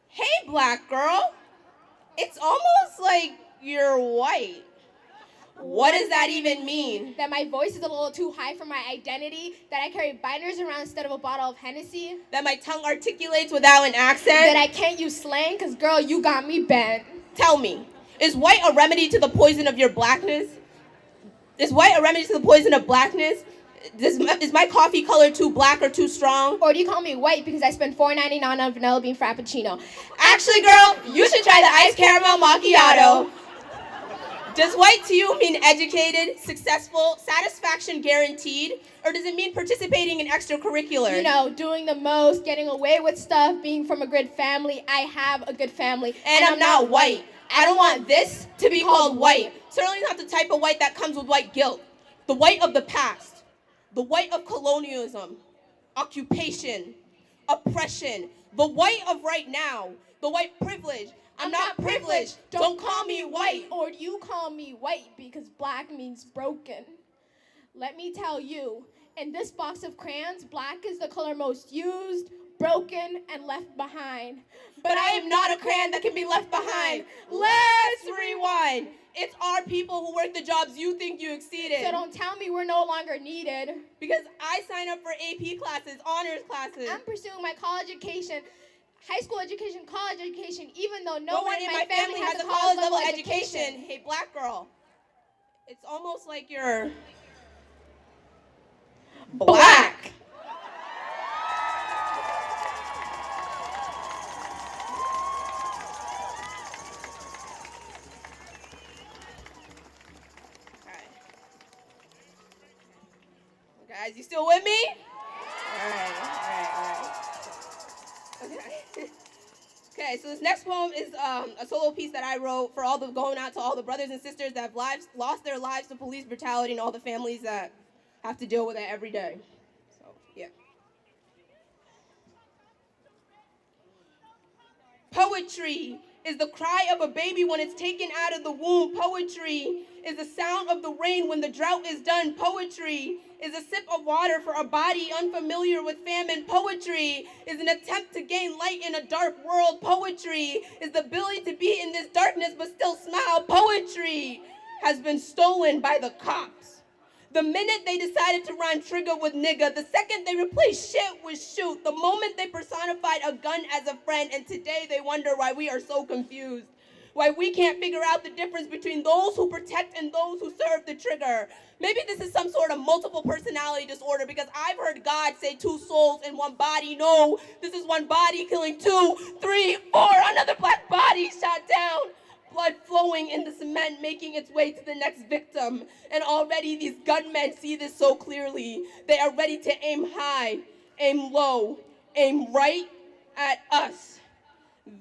Hey, black girl, it's almost like you're white. What does that even mean? That my voice is a little too high for my identity, that I carry binders around instead of a bottle of Hennessy. That my tongue articulates without an accent. That I can't use slang, cause girl, you got me bent. Tell me, is white a remedy to the poison of your blackness? Is white a remedy to the poison of blackness? Is my coffee color too black or too strong? Or do you call me white because I spend $4.99 on a vanilla bean frappuccino? Actually, girl, you should try the iced caramel macchiato. Does white to you mean educated, successful, satisfaction guaranteed? Or does it mean participating in extracurricular? You know, doing the most, getting away with stuff, being from a good family. I have a good family. And I'm not white. I don't want this to be called white. Certainly not the type of white that comes with white guilt. The white of the past. The white of colonialism. Occupation. Oppression. The white of right now. The white privilege. I'm not privileged. Don't call me white. Or you call me white because black means broken. Let me tell you, in this box of crayons, black is the color most used, broken, and left behind. But I am not a crayon that can be left behind. Let's rewind. It's our people who work the jobs you think you exceeded. So don't tell me we're no longer needed. Because I sign up for AP classes, honors classes. I'm pursuing my college education. High school education, college education, even though no one in my family has a college level education. Hey, black girl, it's almost like you're black. Guys, you still with me? All right. Okay, so this next poem is a solo piece that I wrote for going out to all the brothers and sisters that have lost their lives to police brutality and all the families that have to deal with it every day. So, yeah. Poetry is the cry of a baby when it's taken out of the womb. Poetry is the sound of the rain when the drought is done. Poetry is a sip of water for a body unfamiliar with famine. Poetry is an attempt to gain light in a dark world. Poetry is the ability to be in this darkness but still smile. Poetry has been stolen by the cops. The minute they decided to rhyme trigger with nigga, the second they replaced shit with shoot, the moment they personified a gun as a friend, and today they wonder why we are so confused. Why we can't figure out the difference between those who protect and those who serve the trigger. Maybe this is some sort of multiple personality disorder because I've heard God say 2 souls in 1 body. No, this is 1 body killing 2, 3, 4, another black body shot down. Blood flowing in the cement, making its way to the next victim. And already these gunmen see this so clearly. They are ready to aim high, aim low, aim right at us.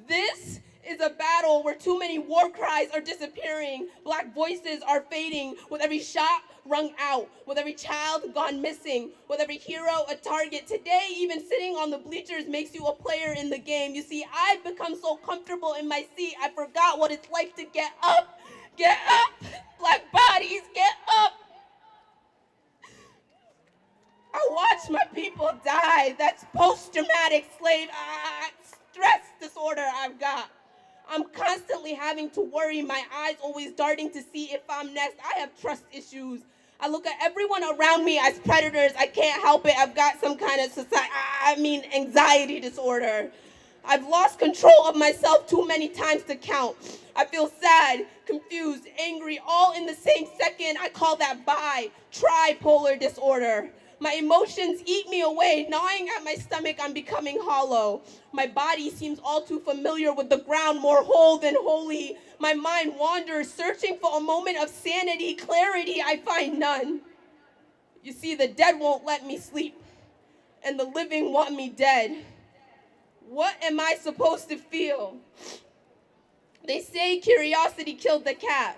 This is a battle where too many war cries are disappearing. Black voices are fading with every shot rung out, with every child gone missing, with every hero a target. Today, even sitting on the bleachers makes you a player in the game. You see, I've become so comfortable in my seat, I forgot what it's like to get up. Get up! Black bodies, get up! I watch my people die. That's post-traumatic stress disorder I've got. I'm constantly having to worry, my eyes always darting to see if I'm next. I have trust issues. I look at everyone around me as predators. I can't help it. I've got some kind of anxiety disorder. I've lost control of myself too many times to count. I feel sad, confused, angry, all in the same second. I call that tripolar disorder. My emotions eat me away, gnawing at my stomach. I'm becoming hollow. My body seems all too familiar with the ground, more whole than holy. My mind wanders, searching for a moment of sanity, clarity. I find none. You see, the dead won't let me sleep, and the living want me dead. What am I supposed to feel? They say curiosity killed the cat.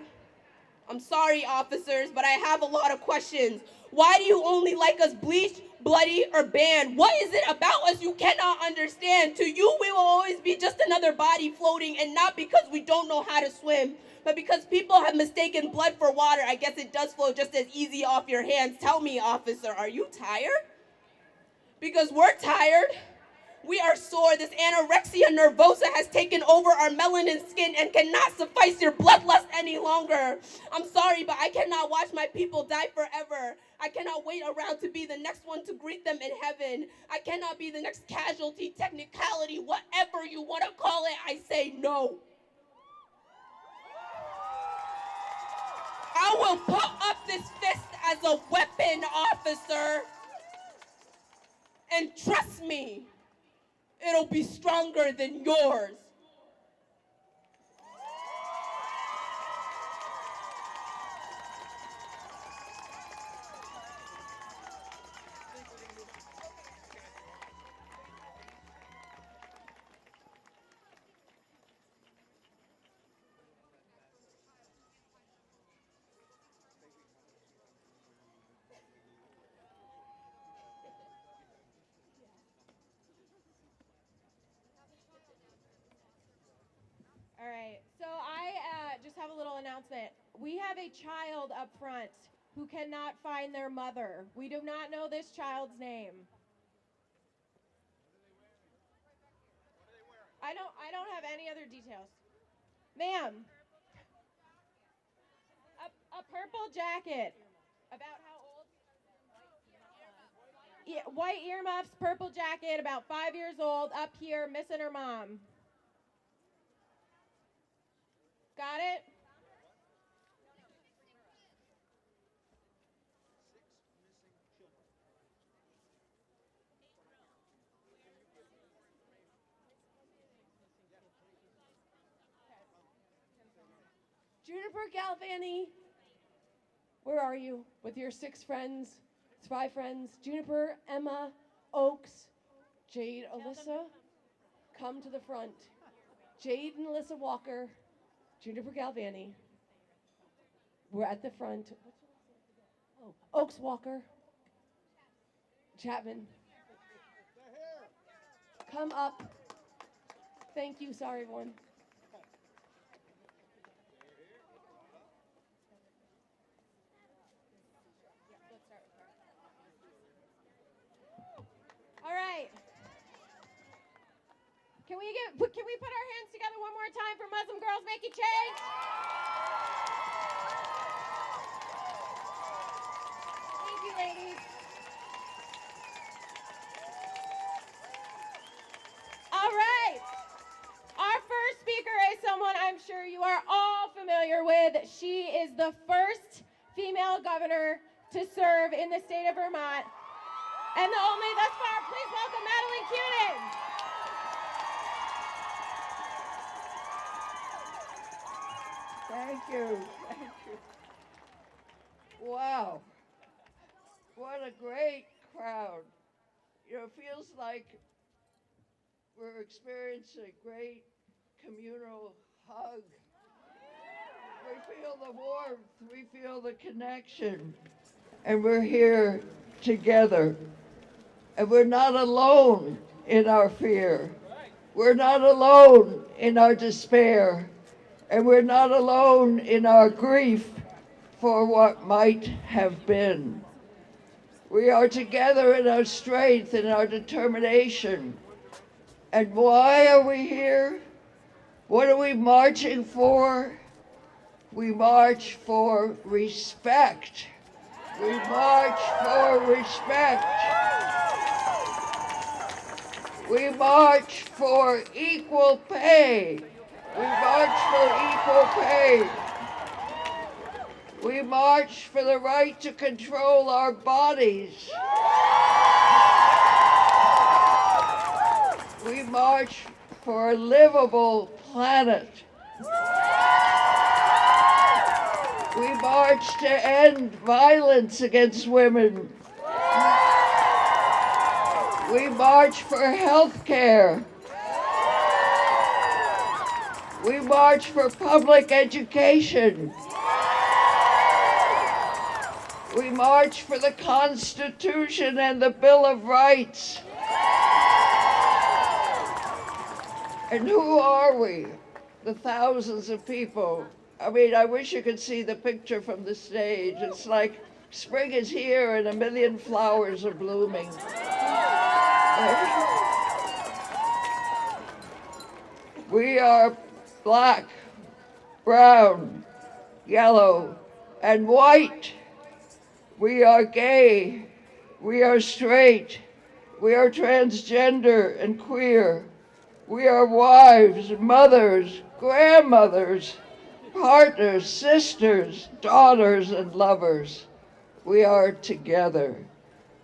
I'm sorry, officers, but I have a lot of questions. Why do you only like us bleached, bloody, or banned? What is it about us you cannot understand? To you, we will always be just another body floating, and not because we don't know how to swim, but because people have mistaken blood for water. I guess it does flow just as easy off your hands. Tell me, officer, are you tired? Because we're tired. We are sore. This anorexia nervosa has taken over our melanin skin and cannot suffice your bloodlust any longer. I'm sorry, but I cannot watch my people die forever. I cannot wait around to be the next one to greet them in heaven. I cannot be the next casualty, technicality, whatever you want to call it. I say no. I will put up this fist as a weapon, officer. And trust me, it'll be stronger than yours. All right, so I just have a little announcement. We have a child up front who cannot find their mother. We do not know this child's name. I don't have any other details. Ma'am. A purple jacket. About how old? Yeah, white earmuffs, purple jacket, about 5 years old, up here, missing her mom. Got it? Juniper Galvani, where are you with your 6 friends, 5 friends? Juniper, Emma, Oaks, Jade, Alyssa, come to the front. Jade and Alyssa Walker, Juniper Galvani, we're at the front. Oaks Walker, Chapman, come up. Thank you, sorry everyone. All right. Can we put our hands together one more time for Muslim girls making change? Thank you, ladies. All right. Our first speaker is someone I'm sure you are all familiar with. She is the first female governor to serve in the state of Vermont, and the only thus far. Please welcome Madeline Kunin. Thank you. Wow. What a great crowd. You know, it feels like we're experiencing a great communal hug. We feel the warmth, we feel the connection, and we're here together. And we're not alone in our fear. We're not alone in our despair. And we're not alone in our grief for what might have been. We are together in our strength and our determination. And why are we here? What are we marching for? We march for respect. We march for respect. We march for equal pay. We march for equal pay. We march for the right to control our bodies. We march for a livable planet. We march to end violence against women. We march for health care. We march for public education. We march for the Constitution and the Bill of Rights. And who are we? The thousands of people. I mean, I wish you could see the picture from the stage. It's like spring is here and a million flowers are blooming. We are black, brown, yellow, and white. We are gay. We are straight. We are transgender and queer. We are wives, mothers, grandmothers, partners, sisters, daughters, and lovers. We are together.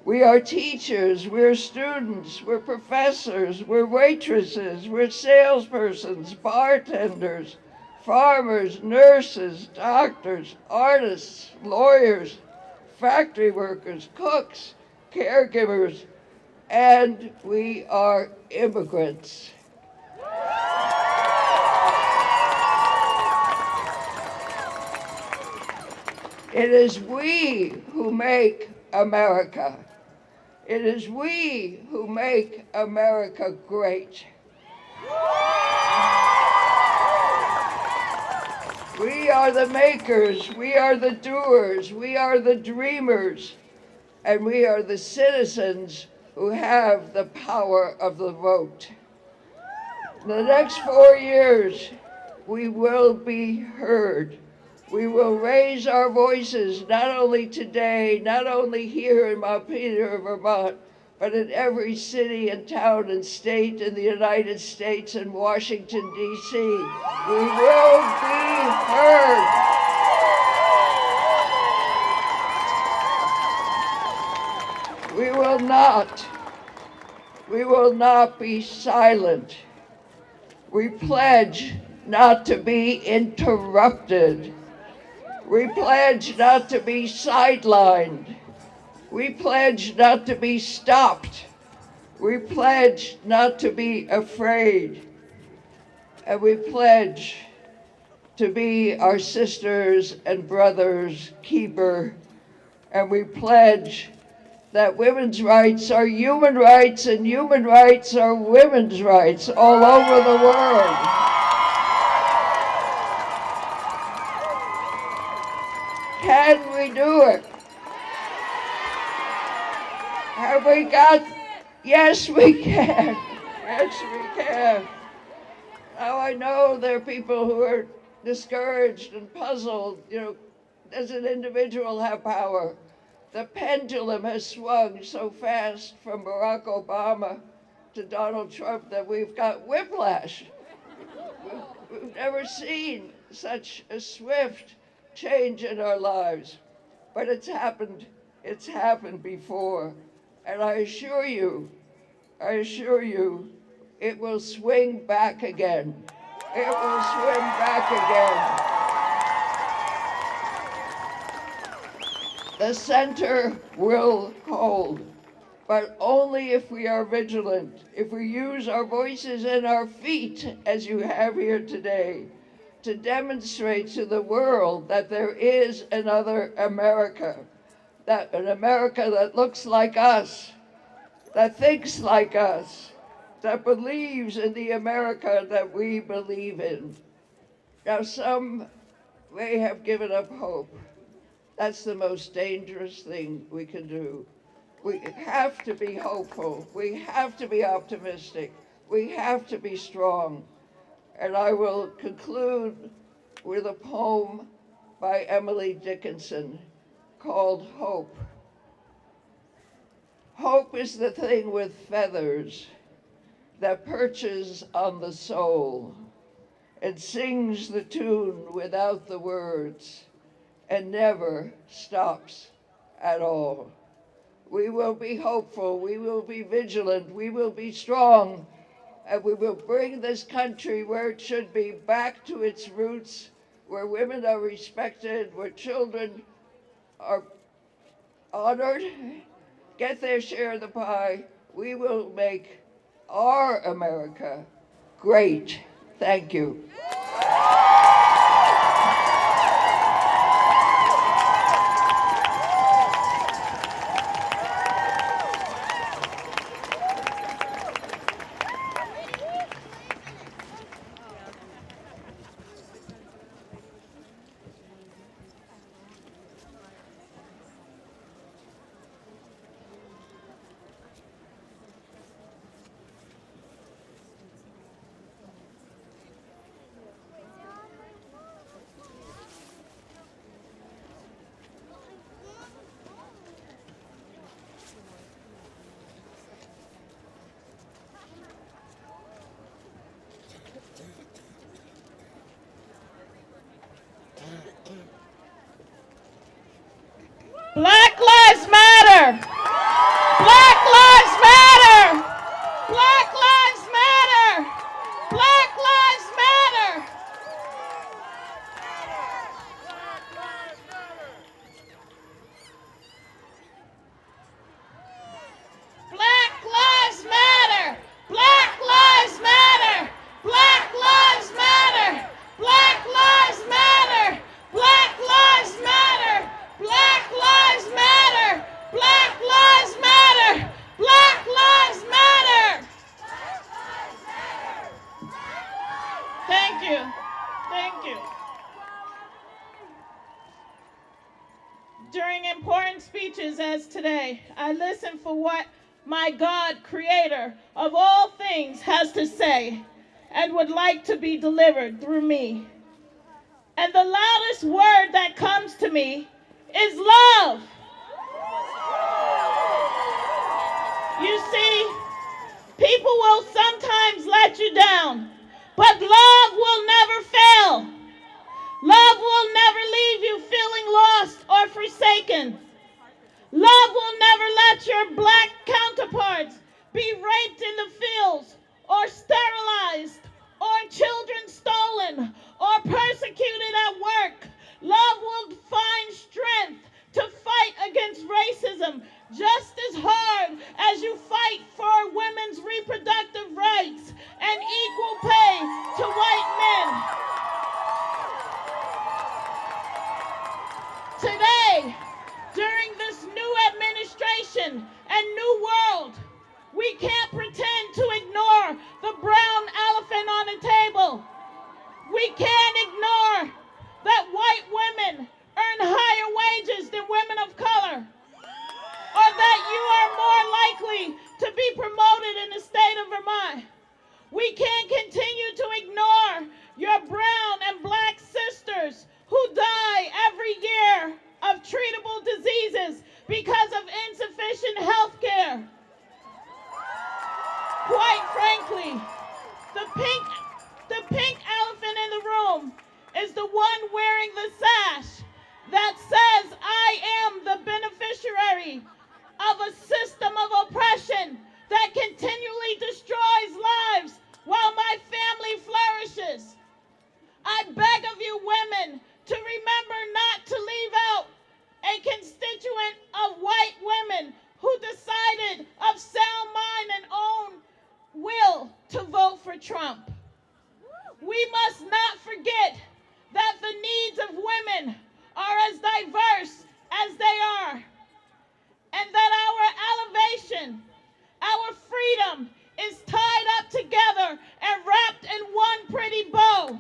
We are teachers, we're students, we're professors, we're waitresses, we're salespersons, bartenders, farmers, nurses, doctors, artists, lawyers, factory workers, cooks, caregivers, and we are immigrants. It is we who make America. It is we who make America great. We are the makers, we are the doers, we are the dreamers, and we are the citizens who have the power of the vote. In the next 4 years, we will be heard. We will raise our voices, not only today, not only here in Montpelier, Vermont, but in every city and town and state in the United States and Washington, D.C. We will be heard. We will not be silent. We pledge not to be interrupted. We pledge not to be sidelined. We pledge not to be stopped. We pledge not to be afraid. And we pledge to be our sisters and brothers' keeper. And we pledge that women's rights are human rights and human rights are women's rights all over the world. Can we do it? Have we got? Yes, we can. Yes, we can. Now I know there are people who are discouraged and puzzled. You know, does an individual have power? The pendulum has swung so fast from Barack Obama to Donald Trump that we've got whiplash. We've never seen such a swift change in our lives, but it's happened before. And I assure you, it will swing back again. It will swing back again. The center will hold. but only if we are vigilant, if we use our voices and our feet, as you have here today, to demonstrate to the world that there is another America, that an America that looks like us, that thinks like us, that believes in the America that we believe in. Now, some may have given up hope. That's the most dangerous thing we can do. We have to be hopeful. We have to be optimistic. We have to be strong. And I will conclude with a poem by Emily Dickinson called Hope. Hope is the thing with feathers that perches on the soul and sings the tune without the words and never stops at all. We will be hopeful, we will be vigilant, we will be strong, and we will bring this country where it should be, back to its roots, where women are respected, where children are honored, get their share of the pie. We will make our America great. Thank you. Black Lives Matter! Black Lives Matter! Black Lives Matter! Black Lives Matter! Black Lives Matter! Black Lives Matter! Black Lives Matter! Black Lives Matter! Black Lives Matter! Black Lives Matter! Black Lives Matter! Black Lives Matter! Thank you. Thank you. During important speeches as today, I listen for what my God, creator of all things, has to say and would like to be delivered through me. And the loudest word that comes to me is love. You see, people will sometimes let you down, but love will never fail. Love will never leave you feeling lost or forsaken. Love will never let your black counterparts be raped in the fields or sterilized or children stolen or persecuted at work. Love will find strength to fight against racism just as hard as you fight for women's reproductive rights and for Trump. We must not forget that the needs of women are as diverse as they are, and that our elevation, our freedom is tied up together and wrapped in one pretty bow.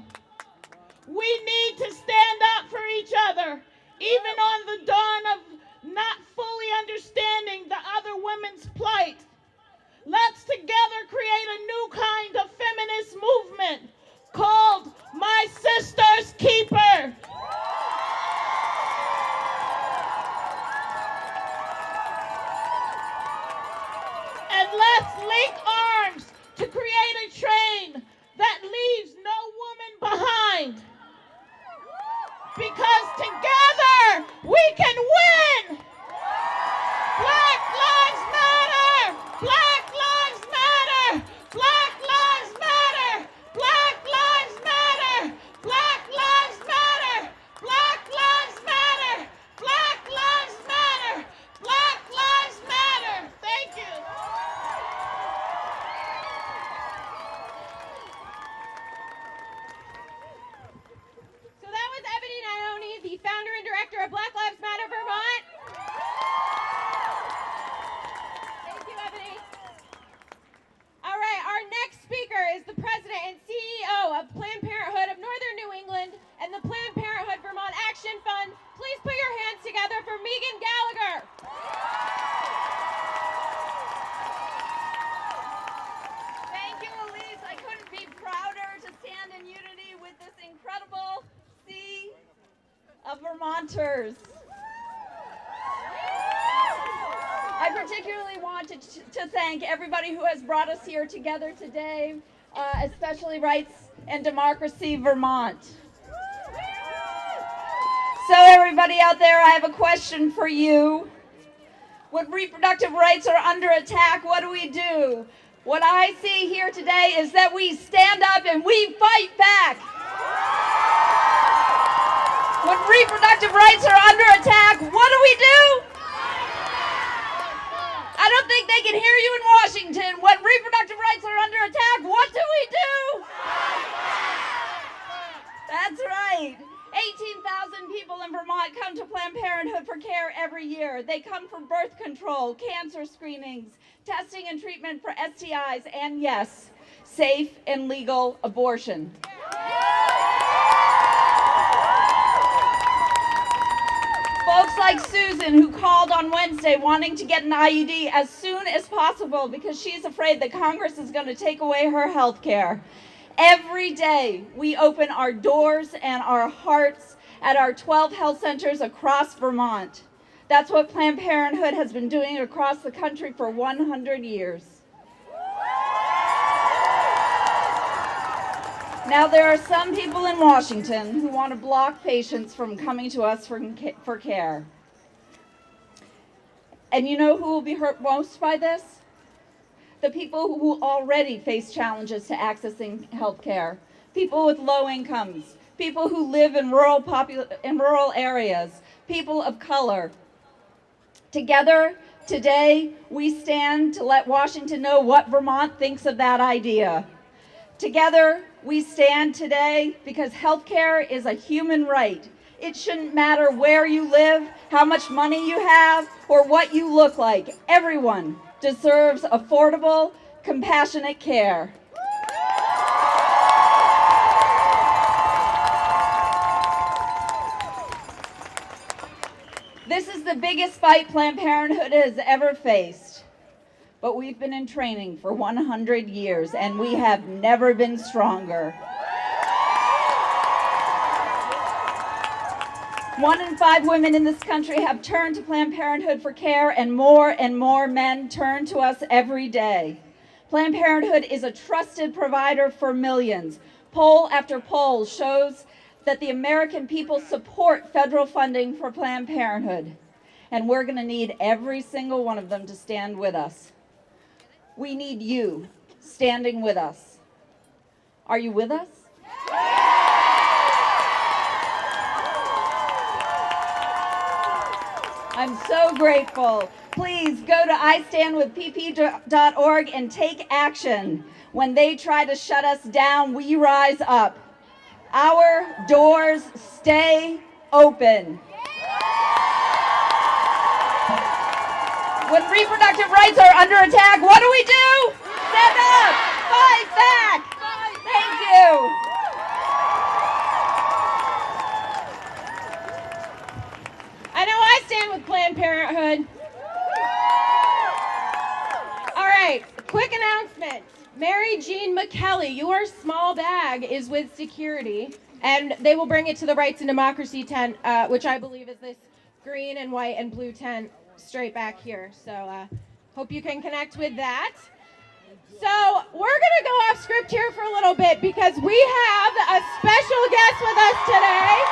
We need to stand up for each other, even on the dawn of not fully understanding the other women's plight. Let's together create a new kind of feminist movement called My Sister's Keeper. And let's link arms to create a train that leaves no woman behind. Because together we can win! Black Lives Matter! Black Lives Matter! Black Lives Matter! Black Lives Matter! Black Lives Matter! Black Lives Matter! Black Lives Matter! Black Lives Matter! Thank you. So that was Ebony Naoni, the founder and director of Black Lives Matter Vermont. Thank you, Ebony. All right, our next speaker is the president and CEO of Planned Parenthood of Northern New England and the Planned Parenthood Vermont Action Fund. Please put your hands together for Megan Gallagher. Thank you, Elise. I couldn't be prouder to stand in unity with this incredible sea of Vermonters. I particularly wanted to thank everybody who has brought us here together today, especially Rights and Democracy Vermont. So everybody out there, I have a question for you. When reproductive rights are under attack, what do? What I see here today is that we stand up and we fight back. When reproductive rights are under attack, what do? I don't think they can hear you in Washington. When reproductive rights are under attack, what do? That's right. 18,000 people in Vermont come to Planned Parenthood for care every year. They come for birth control, cancer screenings, testing and treatment for STIs, and yes, safe and legal abortion. Folks like Susan, who called on Wednesday wanting to get an IUD as soon as possible because she's afraid that Congress is going to take away her health care. Every day, we open our doors and our hearts at our 12 health centers across Vermont. That's what Planned Parenthood has been doing across the country for 100 years. Now, there are some people in Washington who want to block patients from coming to us for care. And you know who will be hurt most by this? The people who already face challenges to accessing health care. People with low incomes, people who live in rural areas, people of color. Together, today, we stand to let Washington know what Vermont thinks of that idea. Together, we stand today because health care is a human right. It shouldn't matter where you live, how much money you have, or what you look like. Everyone deserves affordable, compassionate care. This is the biggest fight Planned Parenthood has ever faced. But we've been in training for 100 years, and we have never been stronger. 1 in 5 women in this country have turned to Planned Parenthood for care, and more men turn to us every day. Planned Parenthood is a trusted provider for millions. Poll after poll shows that the American people support federal funding for Planned Parenthood, and we're going to need every single one of them to stand with us. We need you standing with us. Are you with us? I'm so grateful. Please go to istandwithpp.org and take action. When they try to shut us down, we rise up. Our doors stay open. When reproductive rights are under attack, what do? Stand up! Fight back! Thank you. I know I stand with Planned Parenthood. All right, quick announcement. Mary Jean McKelly, your small bag is with security, and they will bring it to the Rights and Democracy tent, which I believe is this green and white and blue tent straight back here. So hope you can connect with that. So we're going to go off script here for a little bit because we have a special guest with us today.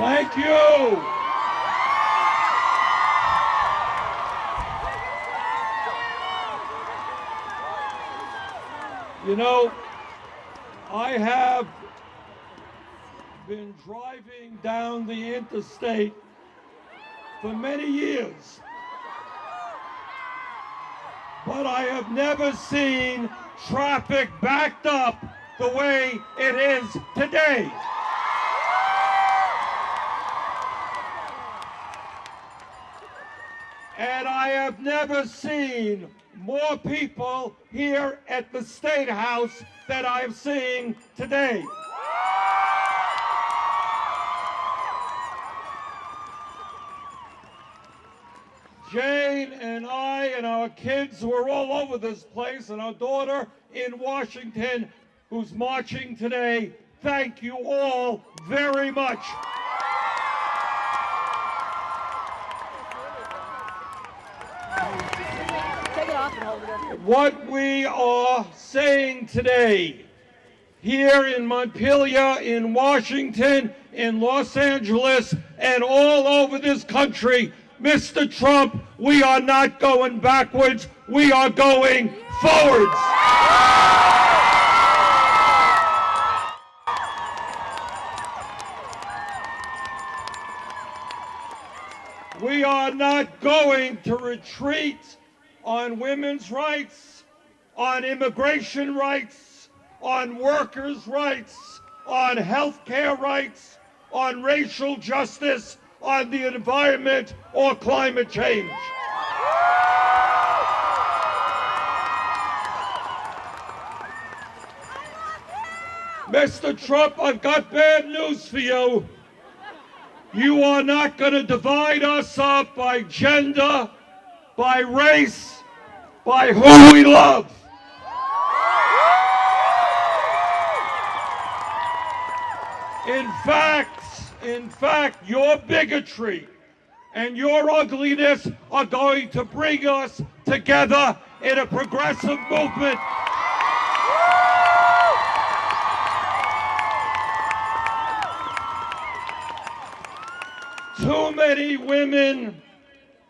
Thank you. You know, I have been driving down the interstate for many years, but I have never seen traffic backed up the way it is today. And I have never seen more people here at the Statehouse than I'm seeing today. Jane and I and our kids were all over this place, and our daughter in Washington who's marching today. Thank you all very much. What we are saying today here in Montpelier, in Washington, in Los Angeles, and all over this country, Mr. Trump, we are not going backwards, we are going forwards. We are not going to retreat on women's rights, on immigration rights, on workers' rights, on health care rights, on racial justice, on the environment, or climate change. Mr. Trump, I've got bad news for you. You are not going to divide us up by gender, by race, by who we love. In fact, your bigotry and your ugliness are going to bring us together in a progressive movement. Too many women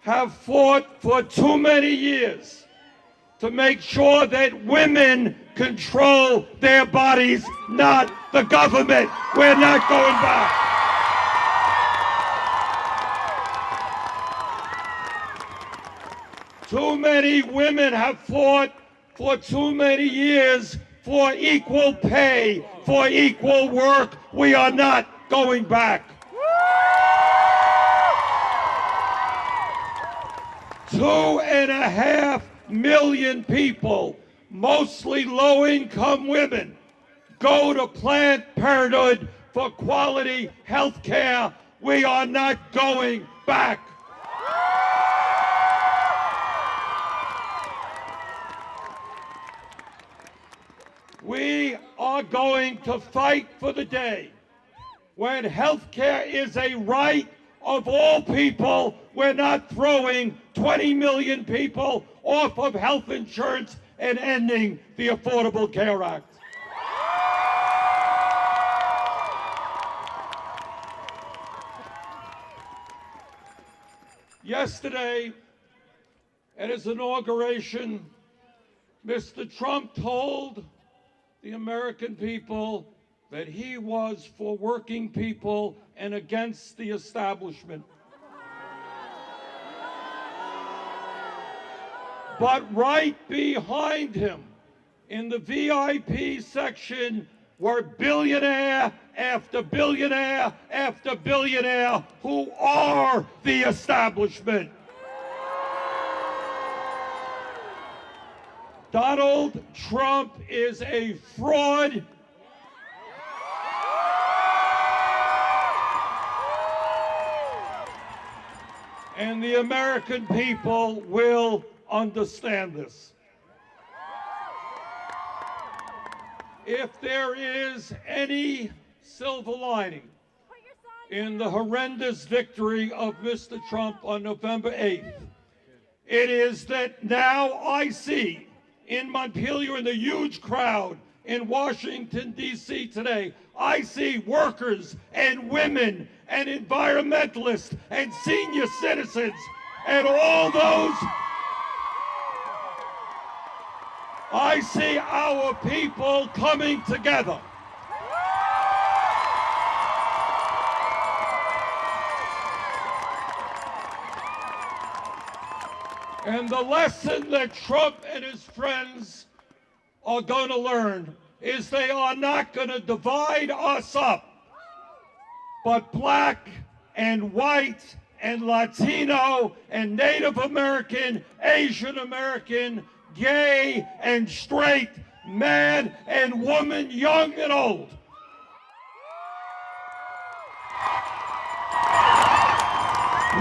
have fought for too many years to make sure that women control their bodies, not the government. We're not going back. Too many women have fought for too many years for equal pay, for equal work. We are not going back. 2.5 million people, mostly low-income women, go to Planned Parenthood for quality health care. We are not going back. We are going to fight for the day when health care is a right of all people. We're not throwing 20 million people off of health insurance and ending the Affordable Care Act. Yesterday, at his inauguration, Mr. Trump told the American people that he was for working people and against the establishment. But right behind him, in the VIP section, were billionaire after billionaire after billionaire who are the establishment. Donald Trump is a fraud. And the American people will understand this. If there is any silver lining in the horrendous victory of Mr. Trump on November 8th, it is that now I see in Montpelier, in the huge crowd in Washington, D.C. today, I see workers and women and environmentalists and senior citizens and all those. I see our people coming together. And the lesson that Trump and his friends are going to learn is they are not going to divide us up, but black and white and Latino and Native American, Asian American, gay and straight, man and woman, young and old.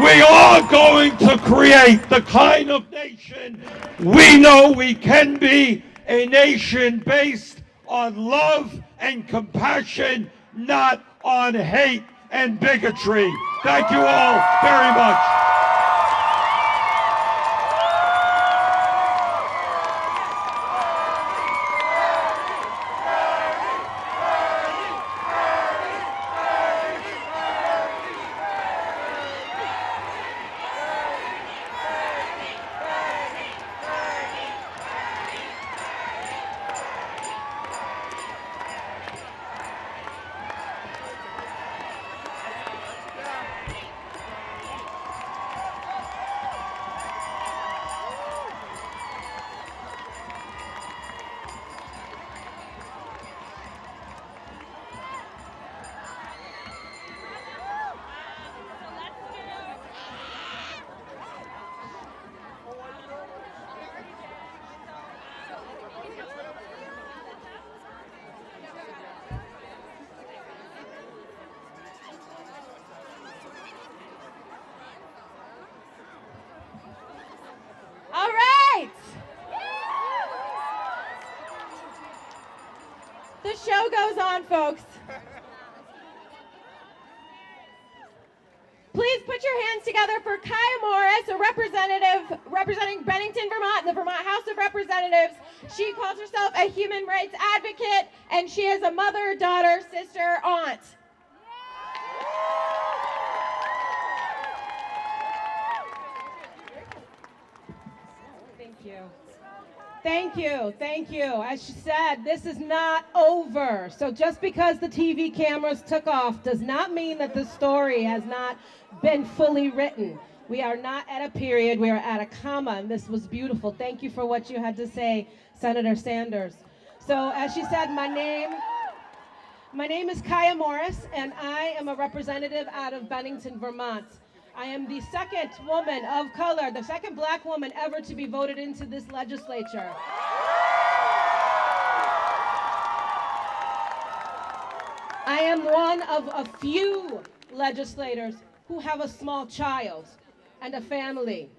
We are going to create the kind of nation we know we can be, a nation based on love and compassion, not on hate and bigotry. Thank you all very much. All right. The show goes on, folks. Please put your hands together for Kaya Morris, a representative representing Bennington, Vermont, in the Vermont House of Representatives. She calls herself a human rights advocate, and she is a mother, daughter, sister, aunt. Thank you. Thank you, thank you. As she said, this is not over. So just because the TV cameras took off does not mean that the story has not been fully written. We are not at a period, we are at a comma, and this was beautiful. Thank you for what you had to say, Senator Sanders. So as she said, my name is Kaya Morris, and I am a representative out of Bennington, Vermont. I am the second woman of color, the second black woman ever to be voted into this legislature. I am one of a few legislators who have a small child and a family.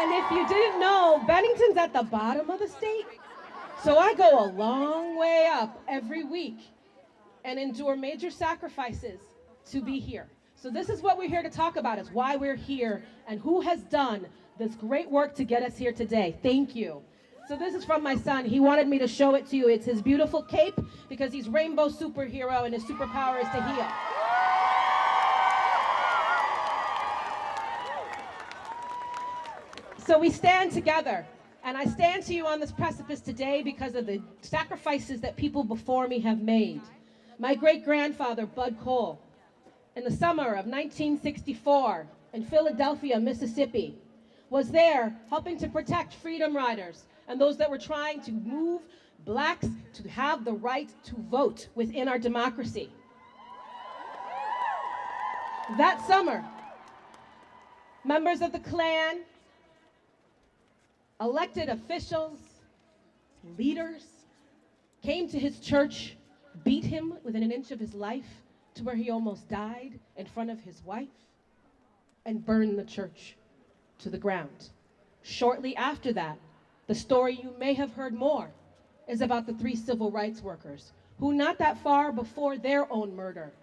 And if you didn't know, Bennington's at the bottom of the state. So I go a long way up every week and endure major sacrifices to be here. So this is what we're here to talk about, is why we're here and who has done this great work to get us here today. Thank you. So this is from my son. He wanted me to show it to you. It's his beautiful cape because he's rainbow superhero and his superpower is to heal. So we stand together, and I stand to you on this precipice today because of the sacrifices that people before me have made. My great-grandfather, Bud Cole, in the summer of 1964 in Philadelphia, Mississippi, was there helping to protect freedom riders and those that were trying to move blacks to have the right to vote within our democracy. That summer, members of the Klan, elected officials, leaders, came to his church, beat him within an inch of his life to where he almost died in front of his wife, and burned the church to the ground. Shortly after that, the story you may have heard more is about the 3 civil rights workers who not that far before their own murder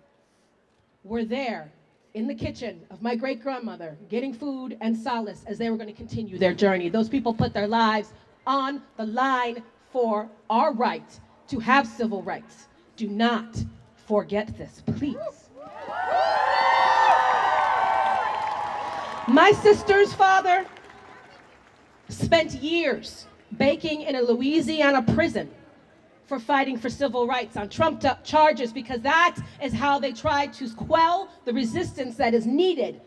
were there in the kitchen of my great-grandmother getting food and solace as they were going to continue their journey. Those people put their lives on the line for our right to have civil rights. Do not forget this, please. My sister's father spent years baking in a Louisiana prison for fighting for civil rights on trumped up charges, because that is how they tried to quell the resistance that is needed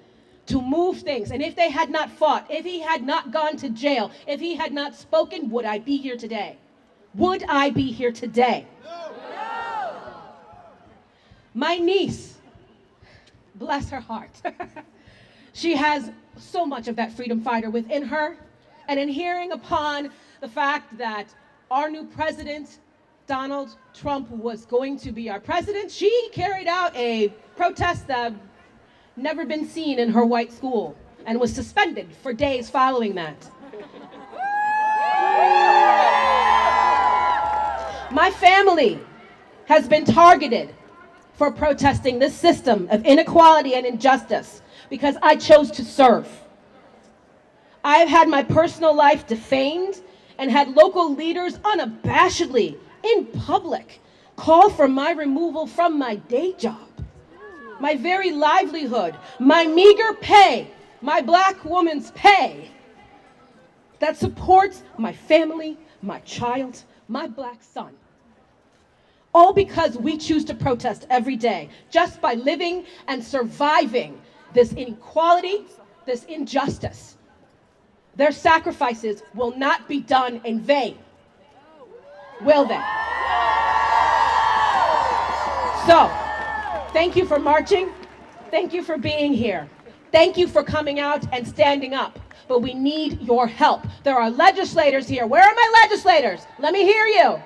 to move things. And if they had not fought, if he had not gone to jail, if he had not spoken, would I be here today? Would I be here today? No. My niece, bless her heart, she has so much of that freedom fighter within her. And in hearing upon the fact that our new president, Donald Trump, was going to be our president, she carried out a protest that never been seen in her white school and was suspended for days following that. My family has been targeted for protesting this system of inequality and injustice because I chose to serve. I've had my personal life defamed and had local leaders unabashedly in public call for my removal from my day job, my very livelihood, my meager pay, my black woman's pay that supports my family, my child, my black son. All because we choose to protest every day just by living and surviving this inequality, this injustice. Their sacrifices will not be done in vain, will they? So, thank you for marching. Thank you for being here. Thank you for coming out and standing up. But we need your help. There are legislators here. Where are my legislators? Let me hear you.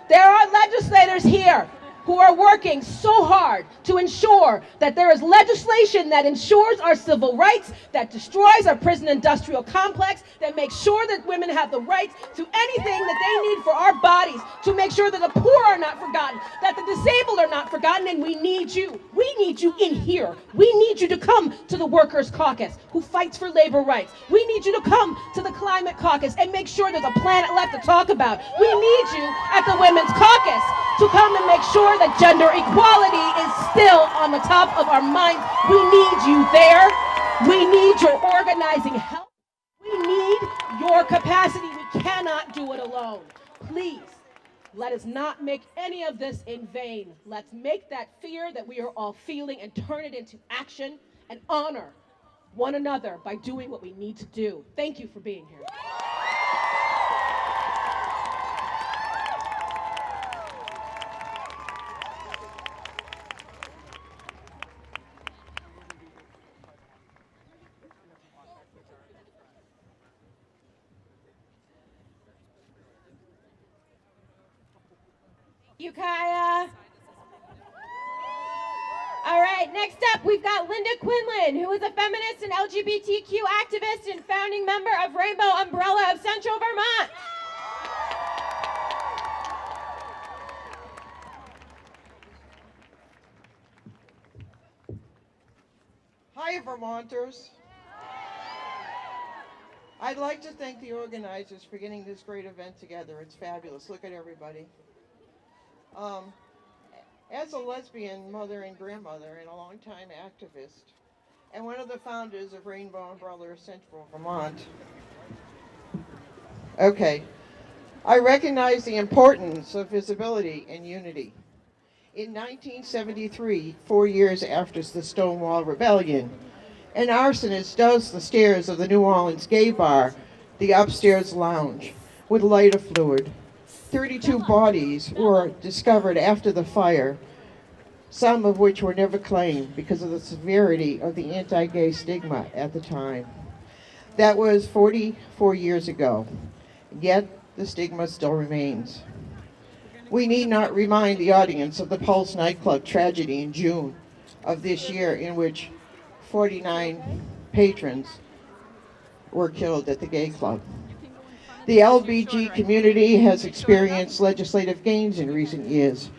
There are legislators here who are working so hard to ensure that there is legislation that ensures our civil rights, that destroys our prison industrial complex, that makes sure that women have the right to anything that they need for our bodies, to make sure that the poor are not forgotten, that the disabled are not forgotten, and we need you. We need you in here. We need you to come to the Workers' Caucus, who fights for labor rights. We need you to come to the Climate Caucus and make sure there's a planet left to talk about. We need you at the Women's Caucus to come and make sure that gender equality is still on the top of our minds. We need you there. We need your organizing help. We need your capacity. We cannot do it alone. Please, let us not make any of this in vain. Let's make that fear that we are all feeling and turn it into action and honor one another by doing what we need to do. Thank you for being here. Kaya. All right, next up, we've got Linda Quinlan, who is a feminist and LGBTQ activist and founding member of Rainbow Umbrella of Central Vermont. Hi, Vermonters. I'd like to thank the organizers for getting this great event together. It's fabulous. Look at everybody. As a lesbian mother and grandmother and a longtime activist, and one of the founders of Rainbow Umbrella Central Vermont, I recognize the importance of visibility and unity. In 1973, 4 years after the Stonewall Rebellion, an arsonist doused the stairs of the New Orleans gay bar, the Upstairs Lounge, with lighter fluid. 32 bodies were discovered after the fire, some of which were never claimed because of the severity of the anti-gay stigma at the time. That was 44 years ago, yet the stigma still remains. We need not remind the audience of the Pulse nightclub tragedy in June of this year, in which 49 patrons were killed at the gay club. The LBG community has experienced legislative gains in recent years,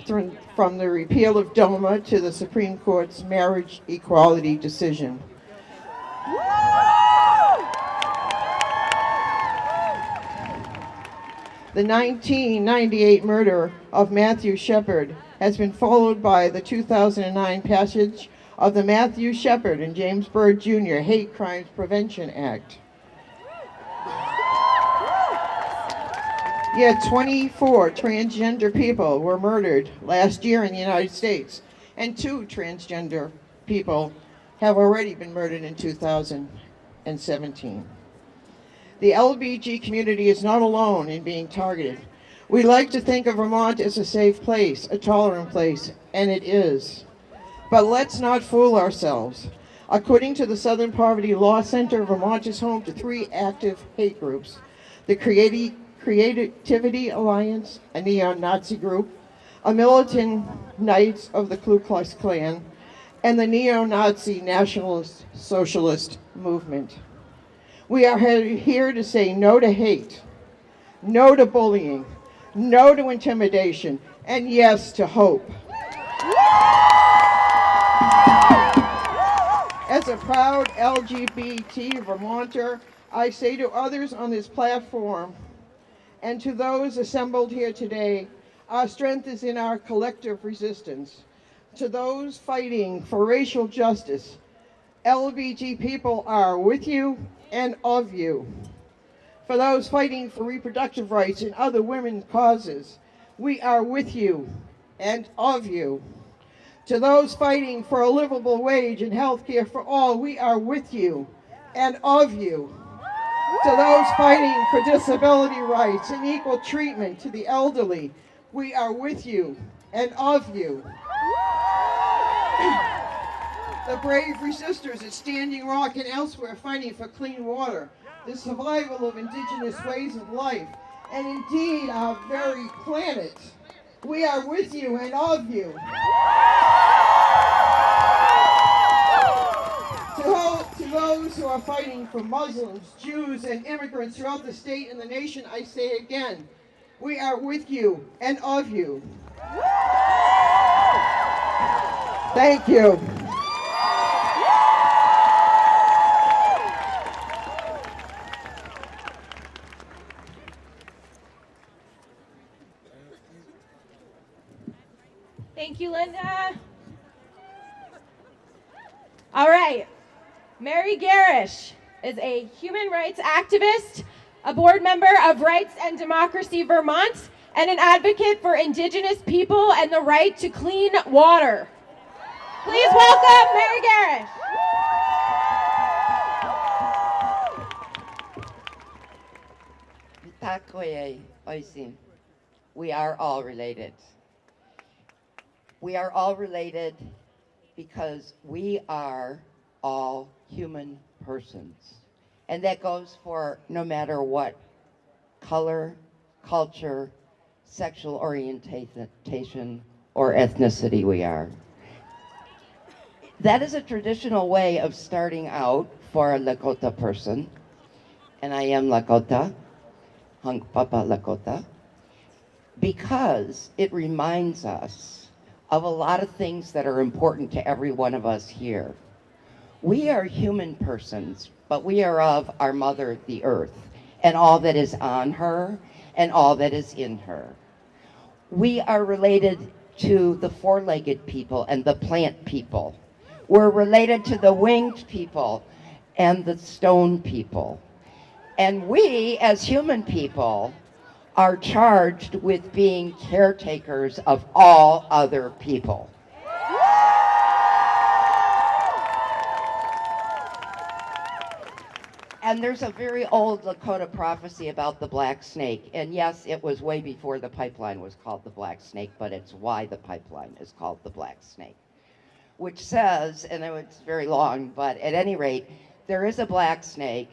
from the repeal of DOMA to the Supreme Court's marriage equality decision. The 1998 murder of Matthew Shepard has been followed by the 2009 passage of the Matthew Shepard and James Byrd Jr. Hate Crimes Prevention Act. Yet 24 transgender people were murdered last year in the United States, and 2 transgender people have already been murdered in 2017. The LBG community is not alone in being targeted. We like to think of Vermont as a safe place, a tolerant place, and it is. But let's not fool ourselves. According to the Southern Poverty Law Center, Vermont is home to 3 active hate groups: the Creativity Alliance, a neo-Nazi group, a militant Knights of the Ku Klux Klan, and the neo-Nazi Nationalist Socialist Movement. We are here to say no to hate, no to bullying, no to intimidation, and yes to hope. As a proud LGBT Vermonter, I say to others on this platform and to those assembled here today, our strength is in our collective resistance. To those fighting for racial justice, LBG people are with you and of you. For those fighting for reproductive rights and other women's causes, we are with you and of you. To those fighting for a livable wage and health care for all, we are with you and of you. To those fighting for disability rights and equal treatment to the elderly, we are with you and of you. The brave resistors at Standing Rock and elsewhere fighting for clean water, the survival of indigenous ways of life, and indeed our very planet. We are with you and of you. To those who are fighting for Muslims, Jews, and immigrants throughout the state and the nation, I say again, we are with you and of you. Thank you. Thank you, Linda. All right. Mary Garish is a human rights activist, a board member of Rights and Democracy Vermont, and an advocate for Indigenous people and the right to clean water. Please welcome Mary Garish. We are all related. We are all related because we are all human persons. And that goes for no matter what color, culture, sexual orientation, or ethnicity we are. That is a traditional way of starting out for a Lakota person. And I am Lakota, Hunk Papa Lakota, because it reminds us of a lot of things that are important to every one of us here. We are human persons, but we are of our mother, the earth, and all that is on her and all that is in her. We are related to the four-legged people and the plant people. We're related to the winged people and the stone people. And we, as human people, are charged with being caretakers of all other people. And there's a very old Lakota prophecy about the black snake. And yes, it was way before the pipeline was called the black snake, but it's why the pipeline is called the black snake. Which says, and it's very long, but at any rate, there is a black snake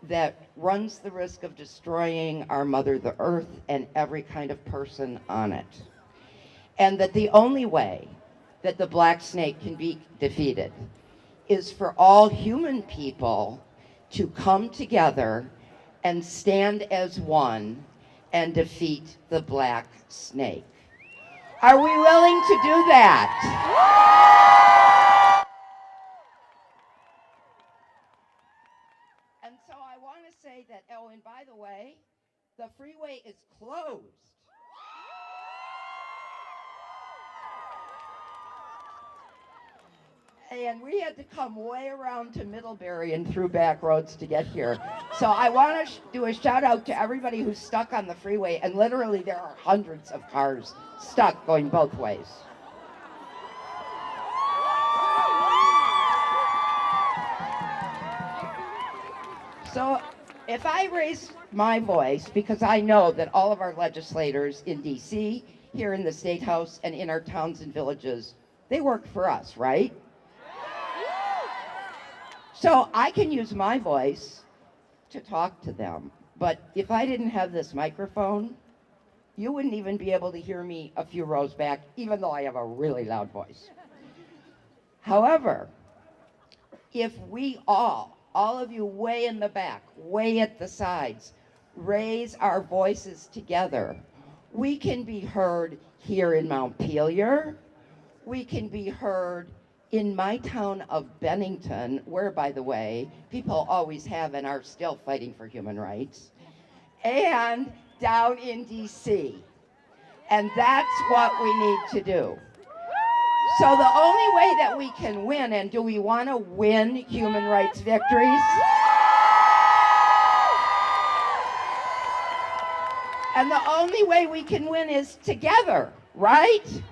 that runs the risk of destroying our mother, the earth, and every kind of person on it. And that the only way that the black snake can be defeated is for all human people to come together and stand as one and defeat the black snake. Are we willing to do that? And so I want to say that, oh, and by the way, the freeway is closed. And we had to come way around to Middlebury and through back roads to get here. So I want to do a shout out to everybody who's stuck on the freeway. And literally there are hundreds of cars stuck going both ways. So if I raise my voice, because I know that all of our legislators in DC, here in the Statehouse, and in our towns and villages, they work for us, right? So I can use my voice to talk to them. But if I didn't have this microphone, you wouldn't even be able to hear me a few rows back, even though I have a really loud voice. However, if we all of you way in the back, way at the sides, raise our voices together, we can be heard here in Montpelier. We can be heard in my town of Bennington, where, by the way, people always have and are still fighting for human rights, and down in DC. And that's what we need to do. So the only way that we can win, and do we want to win human rights victories? And the only way we can win is together, right?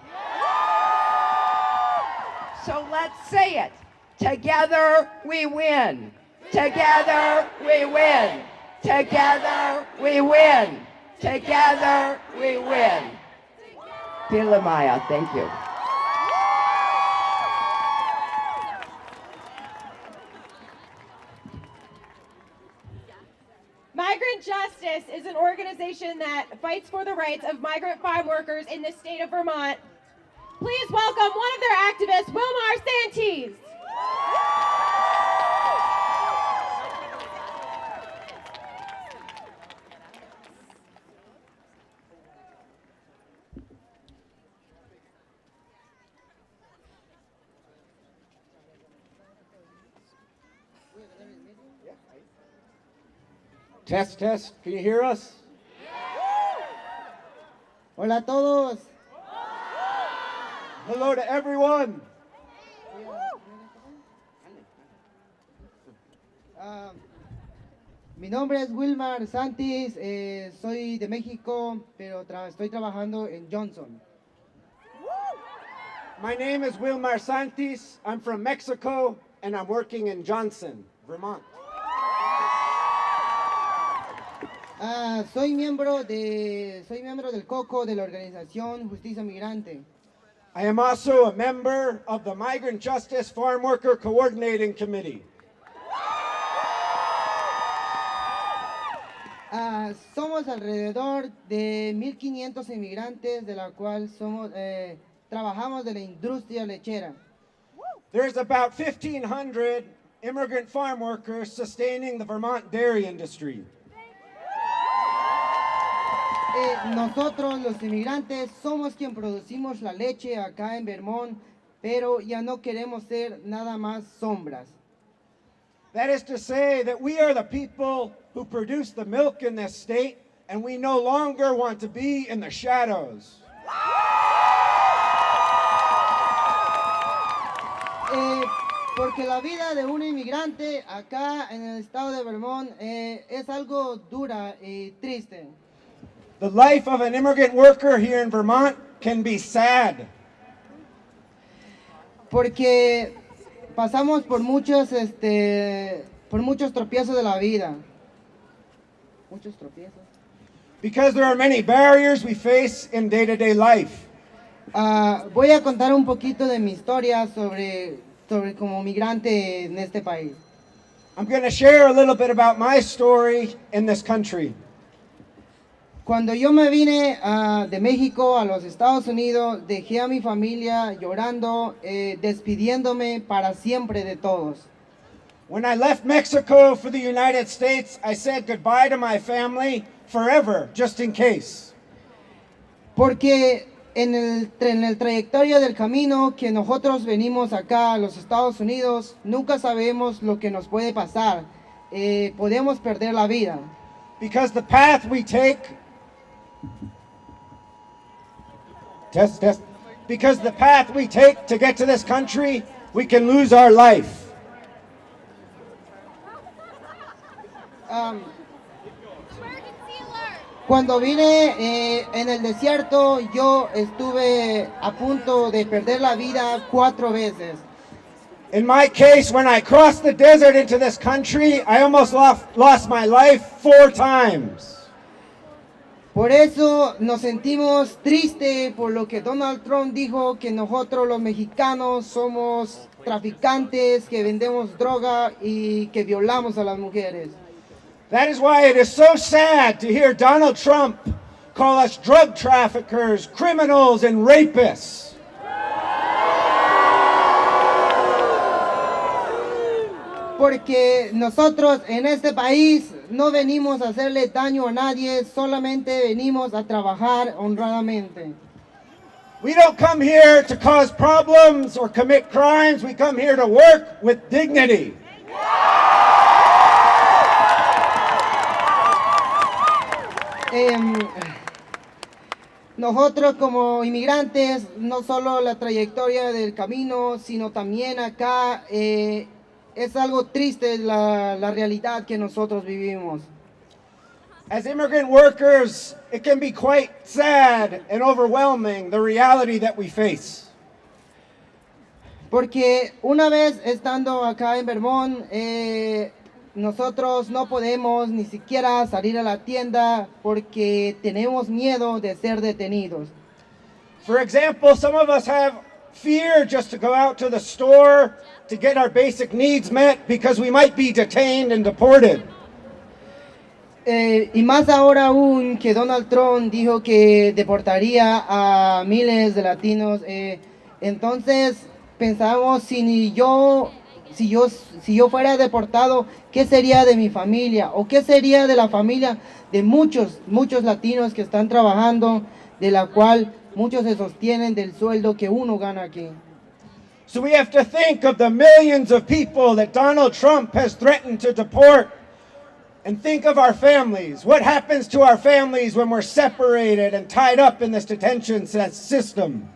So let's say it. Together we win. Together we win. Together we win. Together we win. Pila Maya, thank you. Migrant Justice is an organization that fights for the rights of migrant farm workers in the state of Vermont. Please welcome one of their activists, Wilmar Santis. Test, test. Can you hear us? Hola a todos. Hello to everyone. Mi nombre es Wilmar Santis, soy de México, pero estoy trabajando en Johnson. My name is Wilmar Santis. I'm from Mexico, and I'm working in Johnson, Vermont. Soy miembro del COCO, de la organización Justicia Migrante. I am also a member of the Migrant Justice Farm Worker Coordinating Committee. Somos alrededor de 1,500 inmigrantes, de la cual trabajamos de la industria lechera. There's about 1,500 immigrant farm workers sustaining the Vermont dairy industry. Nosotros, los inmigrantes, somos quien producimos la leche acá en Vermont, pero ya no queremos ser nada más sombras. That is to say that we are the people who produce the milk in this state, and we no longer want to be in the shadows. Porque la vida de un inmigrante acá en el estado de Vermont es algo dura y triste. The life of an immigrant worker here in Vermont can be sad. Porque pasamos por muchos tropiezos de la vida. Muchos tropiezos. Because there are many barriers we face in day-to-day life. Voy a contar un poquito de mi historia sobre como migrante en este país. I'm going to share a little bit about my story in this country. Cuando yo me vine de México a los Estados Unidos, dejé a mi familia llorando, despidiéndome para siempre de todos. When I left Mexico for the United States, I said goodbye to my family forever, just in case. Porque en el trayectoria del camino que nosotros venimos acá a los Estados Unidos, nunca sabemos lo que nos puede pasar. Podemos perder la vida. Because the path we take... Test. Because the path we take to get to this country, we can lose our life. Cuando vine en el desierto, yo estuve a punto de perder la vida 4 veces. In my case, when I crossed the desert into this country, I almost lost my life 4 times. Por eso nos sentimos tristes por lo que Donald Trump dijo que nosotros los mexicanos somos traficantes, que vendemos droga y que violamos a las mujeres. That is why it is so sad to hear Donald Trump call us drug traffickers, criminals, and rapists. Porque nosotros en este país no venimos a hacerle daño a nadie, solamente venimos a trabajar honradamente. We don't come here to cause problems or commit crimes. We come here to work with dignity. Nosotros como inmigrantes, no solo la trayectoria del camino, sino también acá es algo triste la realidad que nosotros vivimos. As immigrant workers, it can be quite sad and overwhelming, the reality that we face. Porque una vez estando acá en Vermont, nosotros no podemos ni siquiera salir a la tienda porque tenemos miedo de ser detenidos. For example, some of us have fear just to go out to the store to get our basic needs met because we might be detained and deported. Y más ahora aún que Donald Trump dijo que deportaría a miles de latinos, entonces pensamos si yo fuera deportado, ¿qué sería de mi familia? ¿O qué sería de la familia de muchos latinos que están trabajando, de la cual muchos se sostienen del sueldo que uno gana aquí? So we have to think of the millions of people that Donald Trump has threatened to deport, and think of our families. What happens to our families when we're separated and tied up in this detention system?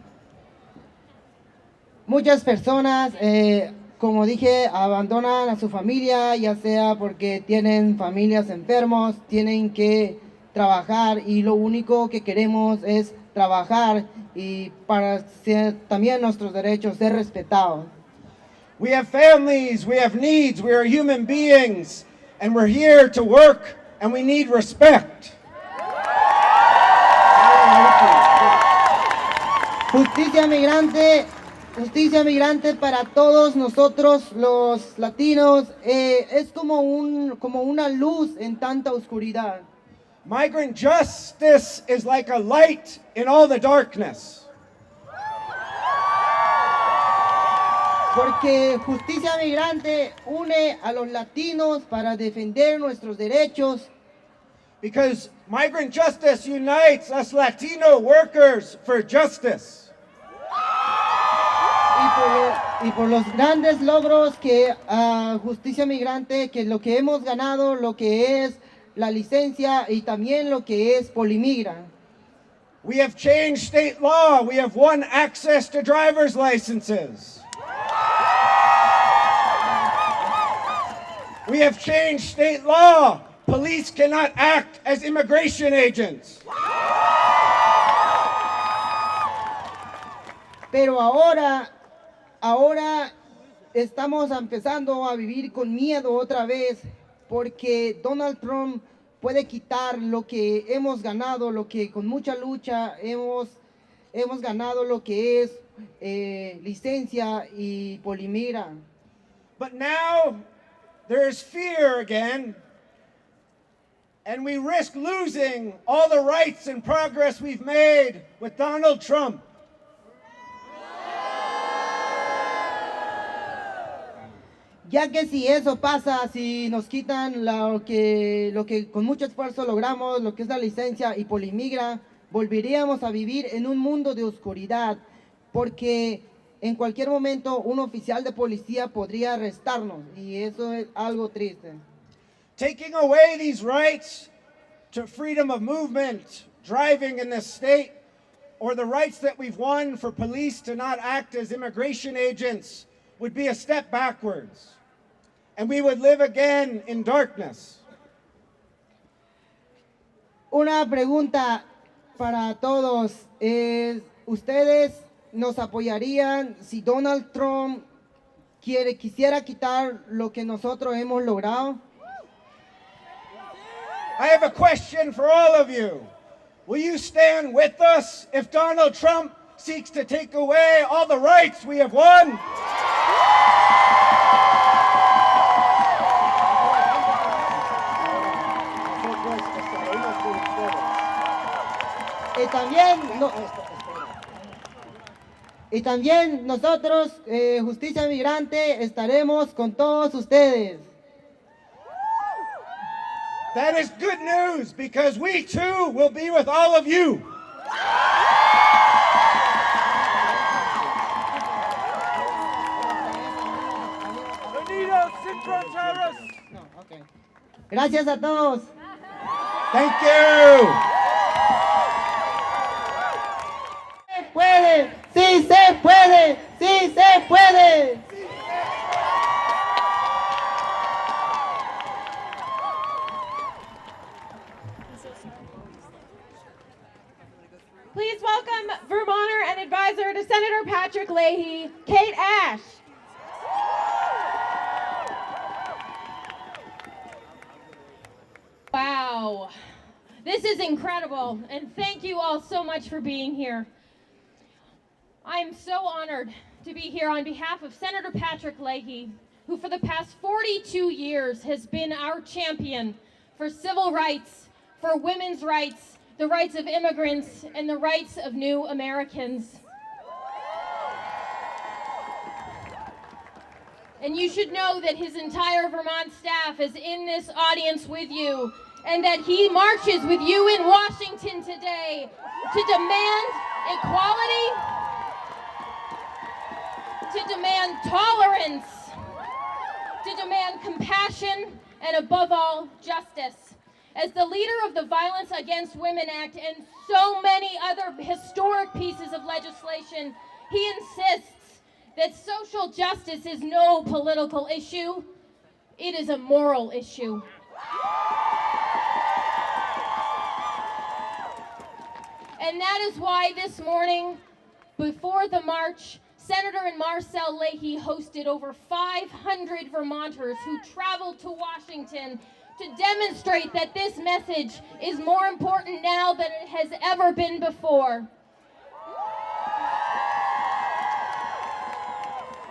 Muchas personas, como dije, abandonan a su familia, ya sea porque tienen familias enfermos, tienen que trabajar y lo único que queremos es trabajar y para ser también nuestros derechos ser respetados. We have families, we have needs, we are human beings, and we're here to work, and we need respect. Justicia migrante para todos nosotros los latinos es como una luz en tanta oscuridad. Migrant justice is like a light in all the darkness. Porque justicia migrante une a los latinos para defender nuestros derechos. Because migrant justice unites us Latino workers for justice. y por los grandes logros que Justicia Migrante, que lo que hemos ganado, lo que es la licencia y también lo que es Polimigra. We have changed state law. We have won access to driver's licenses. We have changed state law. Police cannot act as immigration agents. Pero ahora estamos empezando a vivir con miedo otra vez, porque Donald Trump puede quitar lo que hemos ganado, lo que con mucha lucha hemos ganado, lo que es licencia y Polimigra. But now there is fear again, and we risk losing all the rights and progress we've made with Donald Trump. Ya que si eso pasa, si nos quitan lo que con mucho esfuerzo logramos, lo que es la licencia y Polimigra, volveríamos a vivir en un mundo de oscuridad, porque en cualquier momento un oficial de policía podría arrestarnos, y eso es algo triste. Taking away these rights to freedom of movement, driving in this state, or the rights that we've won for police to not act as immigration agents would be a step backwards. And we would live again in darkness. Una pregunta para todos es, ¿ustedes nos apoyarían si Donald Trump quisiera quitar lo que nosotros hemos logrado? I have a question for all of you. Will you stand with us if Donald Trump seeks to take away all the rights we have won? Y también nosotros, Justicia Migrante, estaremos con todos ustedes. That is good news, because we too will be with all of you. Gracias a todos. Thank you. ¡Se puede! ¡Sí se puede! ¡Sí se puede! Please welcome Vermonter and advisor to Senator Patrick Leahy, Kate Ash. Wow, this is incredible, and thank you all so much for being here. I'm so honored to be here on behalf of Senator Patrick Leahy, who for the past 42 years has been our champion for civil rights, for women's rights, the rights of immigrants, and the rights of new Americans. And you should know that his entire Vermont staff is in this audience with you, and that he marches with you in Washington today to demand equality, to demand tolerance, to demand compassion, and above all, justice. As the leader of the Violence Against Women Act and so many other historic pieces of legislation, he insists that social justice is no political issue, it is a moral issue. And that is why this morning, before the march, Senator and Marcel Leahy hosted over 500 Vermonters who traveled to Washington to demonstrate that this message is more important now than it has ever been before.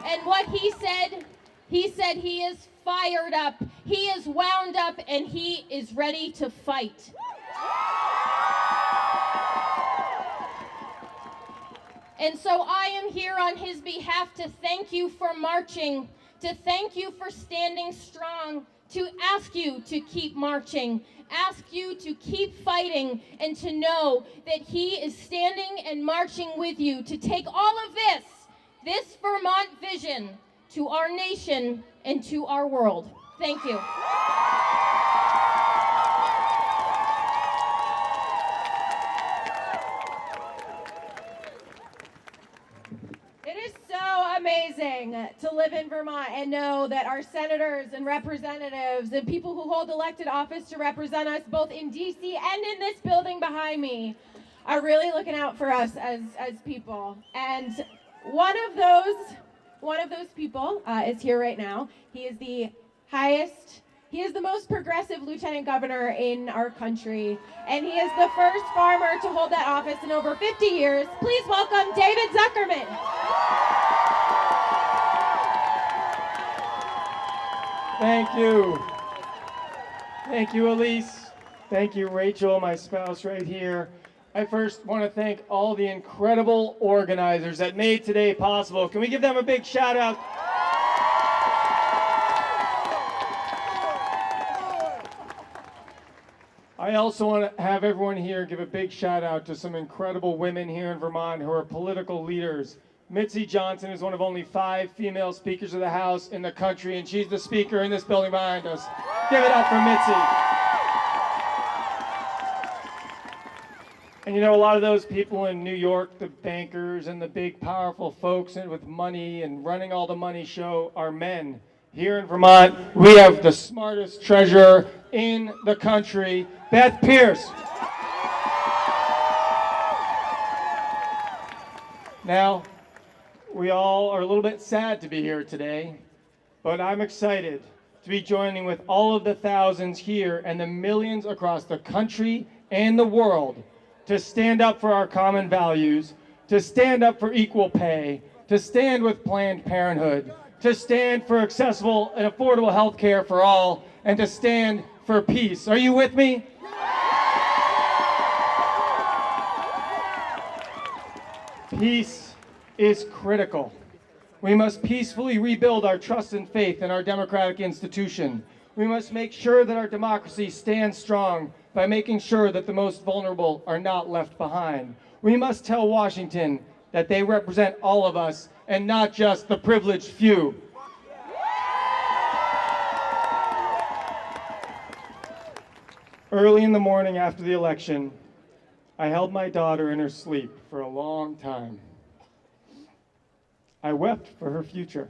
And what he said he is fired up, he is wound up, and he is ready to fight. And so I am here on his behalf to thank you for marching, to thank you for standing strong, to ask you to keep marching, ask you to keep fighting, and to know that he is standing and marching with you to take all of this this Vermont vision to our nation and to our world. Thank you. It is so amazing to live in Vermont and know that our senators and representatives and people who hold elected office to represent us both in DC and in this building behind me are really looking out for us as people. And one of those people is here right now. He is the most progressive lieutenant governor in our country, and he is the first farmer to hold that office in over 50 years. Please welcome David Zuckerman. Thank you. Thank you, Elise. Thank you, Rachel, my spouse right here. I first want to thank all the incredible organizers that made today possible. Can we give them a big shout out? I also want to have everyone here give a big shout out to some incredible women here in Vermont who are political leaders. Mitzi Johnson is one of only 5 female speakers of the House in the country, and she's the speaker in this building behind us. Give it up for Mitzi. And you know, a lot of those people in New York, the bankers and the big powerful folks with money and running all the money show are men. Here in Vermont, we have the smartest treasurer in the country, Beth Pierce. Now, we all are a little bit sad to be here today, but I'm excited to be joining with all of the thousands here and the millions across the country and the world to stand up for our common values, to stand up for equal pay, to stand with Planned Parenthood, to stand for accessible and affordable health care for all, and to stand for peace. Are you with me? Peace is critical. We must peacefully rebuild our trust and faith in our democratic institution. We must make sure that our democracy stands strong by making sure that the most vulnerable are not left behind. We must tell Washington that they represent all of us and not just the privileged few. Early in the morning after the election, I held my daughter in her sleep for a long time. I wept for her future.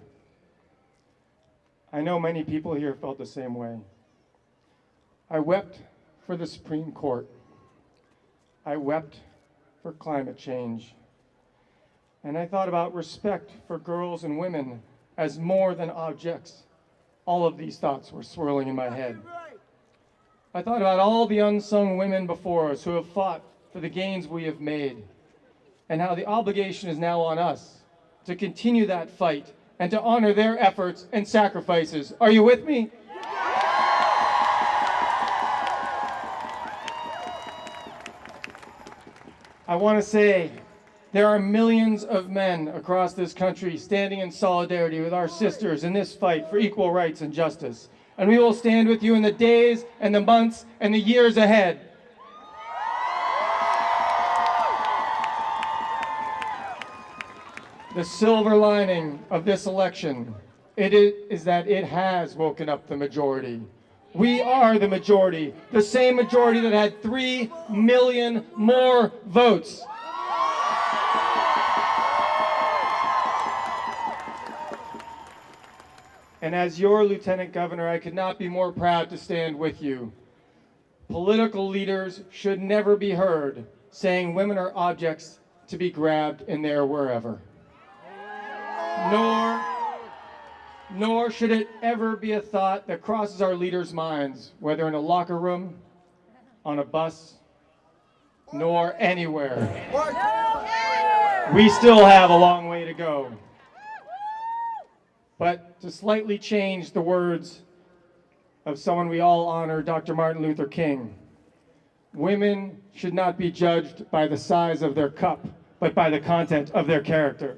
I know many people here felt the same way. I wept for the Supreme Court. I wept for climate change. And I thought about respect for girls and women as more than objects. All of these thoughts were swirling in my head. I thought about all the unsung women before us who have fought for the gains we have made, and how the obligation is now on us to continue that fight and to honor their efforts and sacrifices. Are you with me? I want to say there are millions of men across this country standing in solidarity with our sisters in this fight for equal rights and justice. And we will stand with you in the days and the months and the years ahead. The silver lining of this election is that it has woken up the majority. We are the majority, the same majority that had 3 million more votes. And as your Lieutenant Governor, I could not be more proud to stand with you. Political leaders should never be heard saying women are objects to be grabbed in there wherever. Nor should it ever be a thought that crosses our leaders' minds, whether in a locker room, on a bus, nor anywhere. We still have a long way to go. But to slightly change the words of someone we all honor, Dr. Martin Luther King, women should not be judged by the size of their cup, but by the content of their character.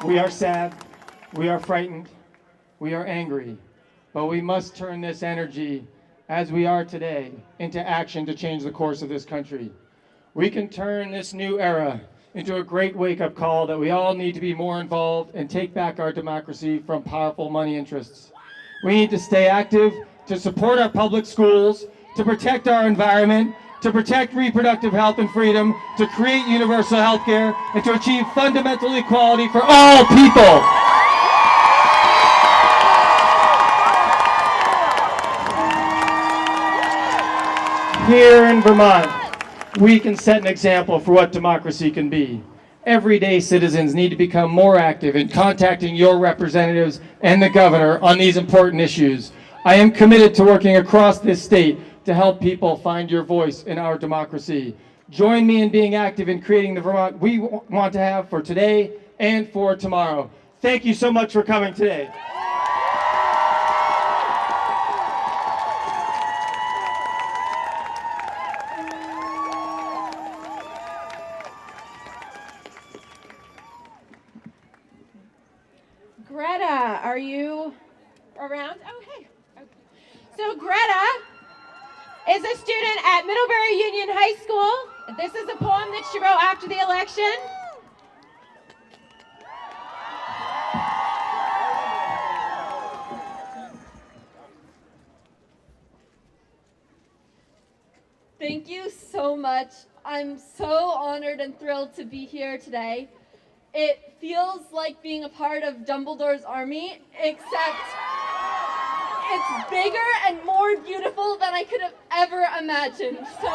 We are sad, we are frightened, we are angry, but we must turn this energy, as we are today, into action to change the course of this country. We can turn this new era into a great wake-up call that we all need to be more involved and take back our democracy from powerful money interests. We need to stay active, to support our public schools, to protect our environment, to protect reproductive health and freedom, to create universal health care, and to achieve fundamental equality for all people. Here in Vermont, we can set an example for what democracy can be. Everyday citizens need to become more active in contacting your representatives and the governor on these important issues. I am committed to working across this state to help people find your voice in our democracy. Join me in being active in creating the Vermont we want to have for today and for tomorrow. Thank you so much for coming today. Greta, are you around? Oh, hey. Okay. So Greta is a student at Middlebury Union High School. This is a poem that she wrote after the election. Thank you so much. I'm so honored and thrilled to be here today. It feels like being a part of Dumbledore's army, except it's bigger and more beautiful than I could have ever imagined. So,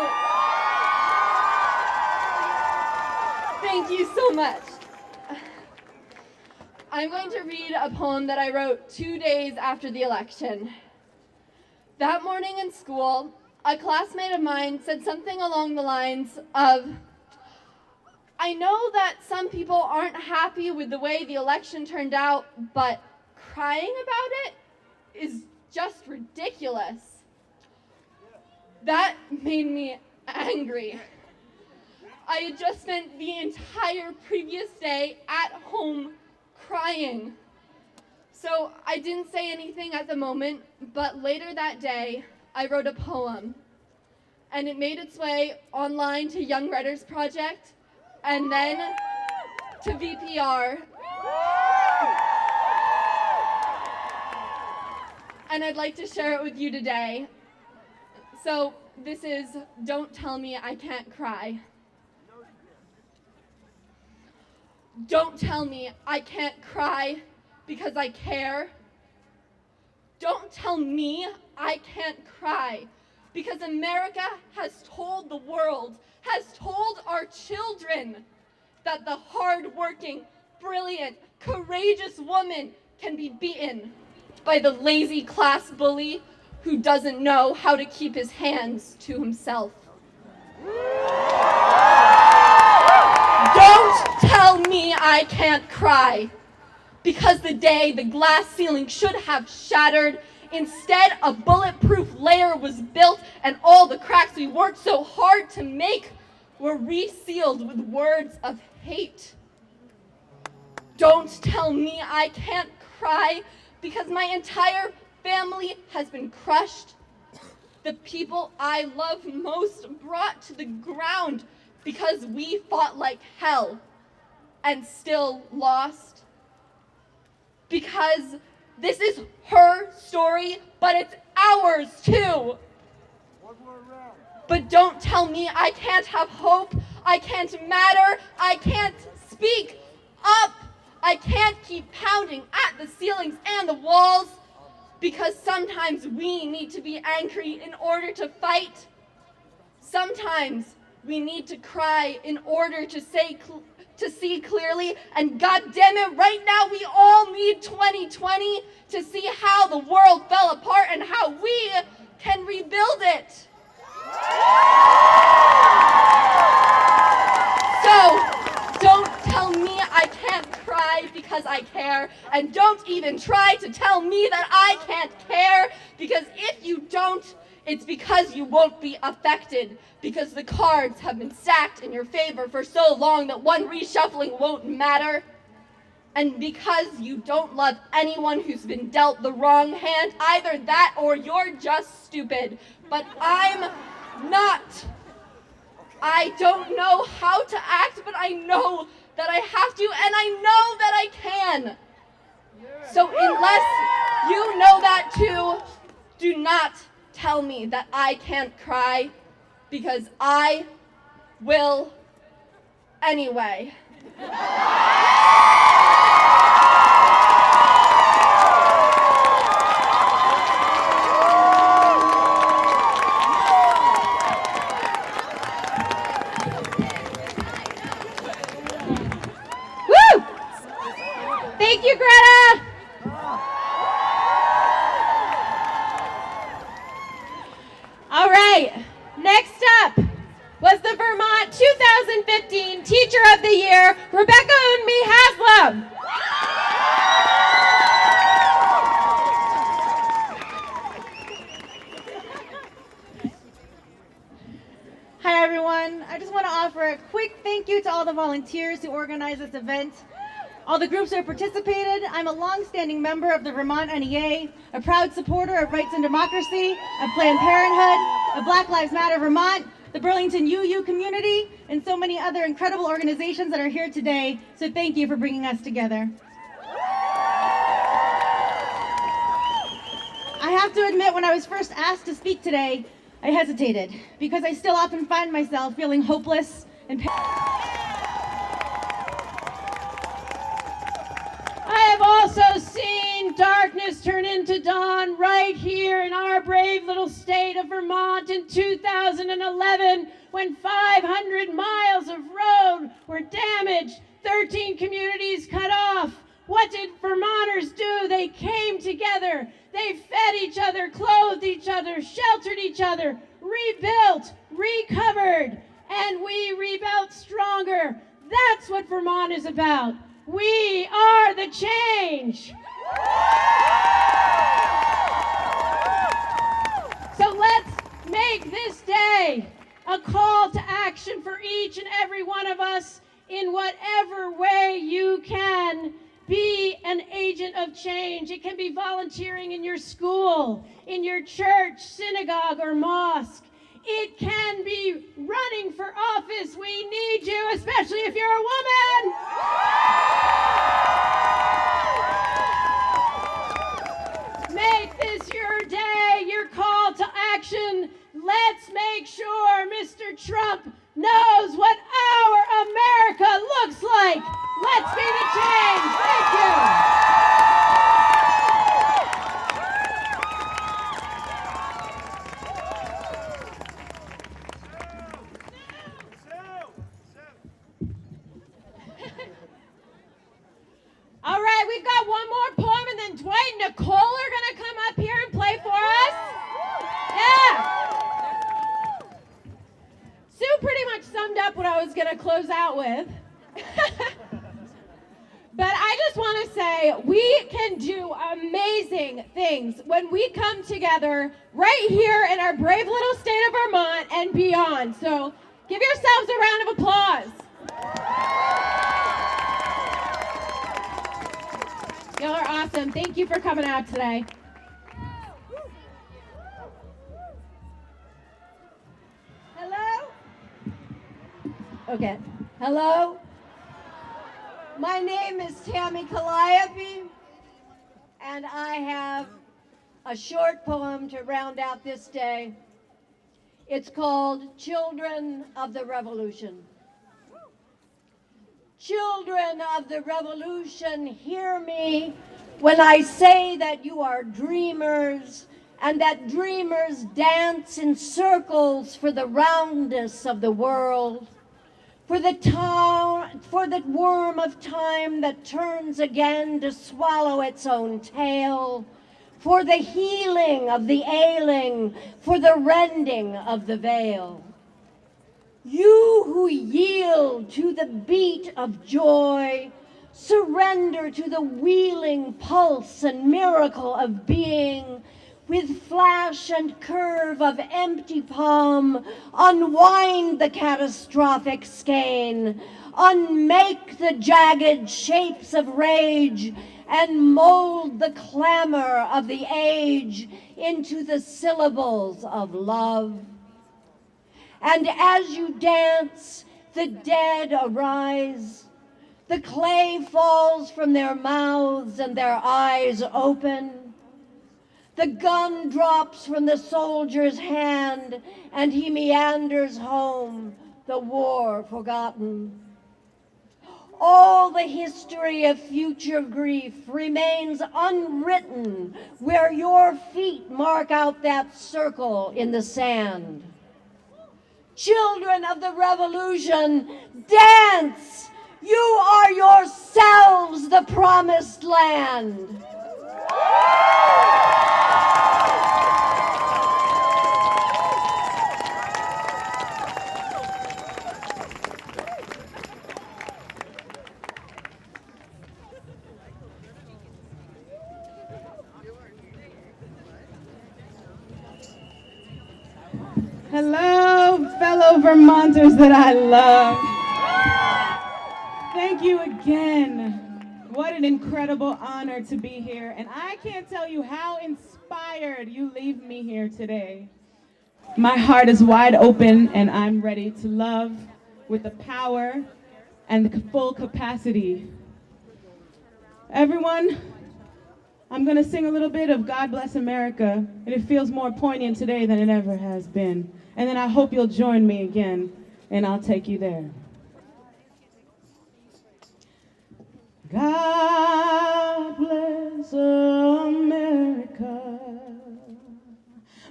thank you so much. I'm going to read a poem that I wrote 2 days after the election. That morning in school, a classmate of mine said something along the lines of, I know that some people aren't happy with the way the election turned out, but crying about it is just ridiculous. That made me angry. I had just spent the entire previous day at home crying. So I didn't say anything at the moment, but later that day, I wrote a poem. And it made its way online to Young Writers Project, and then to VPR. And I'd like to share it with you today. So this is Don't Tell Me I Can't Cry. Don't tell me I can't cry because I care. Don't tell me I can't cry because America has told the world, has told our children that the hard-working, brilliant, courageous woman can be beaten by the lazy class bully who doesn't know how to keep his hands to himself. Don't tell me I can't cry because the day the glass ceiling should have shattered, instead a bulletproof layer was built and all the cracks we worked so hard to make were resealed with words of hate. Don't tell me I can't cry because my entire family has been crushed. The people I love most brought to the ground because we fought like hell and still lost. Because this is her story, but it's ours too. But don't tell me I can't have hope, I can't matter, I can't speak up. I can't keep pounding at the ceilings and the walls because sometimes we need to be angry in order to fight. Sometimes we need to cry in order to see clearly, and God damn it, right now we all need 2020 to see how the world fell apart and how we can rebuild it. So, don't tell me I can't cry because I care, and don't even try to tell me that I can't care, because if you don't, it's because you won't be affected, because the cards have been stacked in your favor for so long that one reshuffling won't matter. And because you don't love anyone who's been dealt the wrong hand, either that or you're just stupid. But I'm not. I don't know how to act, but I know that I have to, and I know that I can. So unless you know that too, do not tell me that I can't cry, because I will anyway. Woo! Thank you, Greta. All right, next up was the Vermont 2015 Teacher of the Year, Rebecca Unmi Haslam. Hi everyone, I just want to offer a quick thank you to all the volunteers who organized this event, all the groups who have participated. I'm a long-standing member of the Vermont NEA, a proud supporter of rights and democracy, of Planned Parenthood, of Black Lives Matter Vermont, the Burlington UU community, and so many other incredible organizations that are here today, so thank you for bringing us together. I have to admit, when I was first asked to speak today, I hesitated, because I still often find myself feeling hopeless and I have also seen darkness turn into dawn right here in our brave little state of Vermont in 2011, when 500 miles of road were damaged, 13 communities cut off. What did Vermonters do? They came together. They fed each other, clothed each other, sheltered each other, rebuilt, recovered, and we rebuilt stronger. That's what Vermont is about. We are the change. So let's make this day a call to action for each and every one of us in whatever way you can. Be an agent of change. It can be volunteering in your school, in your church, synagogue, or mosque. It can be running for office. We need you, especially if you're a woman. Make this your day, your call to action. Let's make sure Mr. Trump knows what our America looks like. Let's be the change. Thank you. All right, we've got one more poem, and then Dwight and Nicole are going to come up here and play for us. Yeah. Sue pretty much summed up what I was going to close out with. But I just want to say we can do amazing things when we come together right here in our brave little state of Vermont and beyond. So give yourselves a round of applause. Y'all are awesome. Thank you for coming out today. Hello? Okay. Hello? My name is Tammy Calliope, and I have a short poem to round out this day. It's called Children of the Revolution. Children of the Revolution, hear me when I say that you are dreamers, and that dreamers dance in circles for the roundness of the world, for the worm of time that turns again to swallow its own tail, for the healing of the ailing, for the rending of the veil. You who yield to the beat of joy, surrender to the wheeling pulse and miracle of being, with flash and curve of empty palm, unwind the catastrophic skein, unmake the jagged shapes of rage, and mold the clamor of the age into the syllables of love. And as you dance, the dead arise. The clay falls from their mouths and their eyes open. The gun drops from the soldier's hand and he meanders home, the war forgotten. All the history of future grief remains unwritten where your feet mark out that circle in the sand. Children of the revolution, dance! You are yourselves the promised land. Hello, fellow Vermonters that I love. Thank you again. What an incredible honor to be here. And I can't tell you how inspired you leave me here today. My heart is wide open and I'm ready to love with the power and the full capacity. Everyone, I'm going to sing a little bit of God Bless America, and it feels more poignant today than it ever has been. And then I hope you'll join me again, and I'll take you there. God bless America,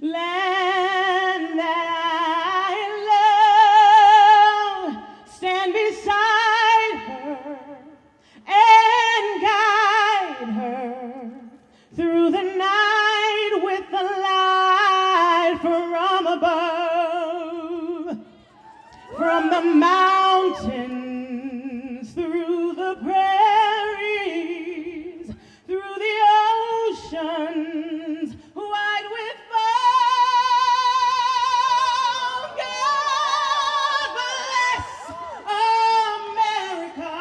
land that I love. Stand beside her and guide her through the night with the light from above, from the mountains, through the prairies, through the oceans, wide with foam. God bless America,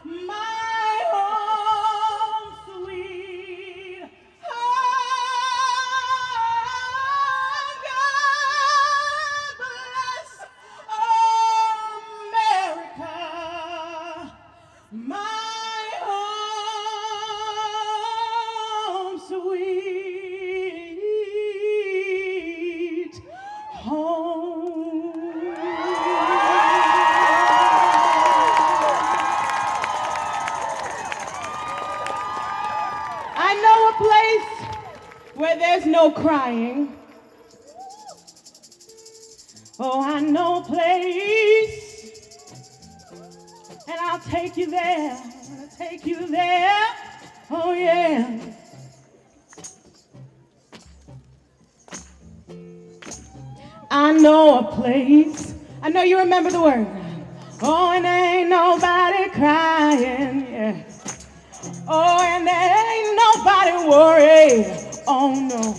my home sweet home. God bless America, my home sweet home. I know a place where there's no crying. Oh, I know a place, and I'll take you there. I'll take you there. Oh, yeah. I know a place. I know you remember the word. Oh, and there ain't nobody crying. Yeah. Oh, and there ain't nobody worried. Oh, no.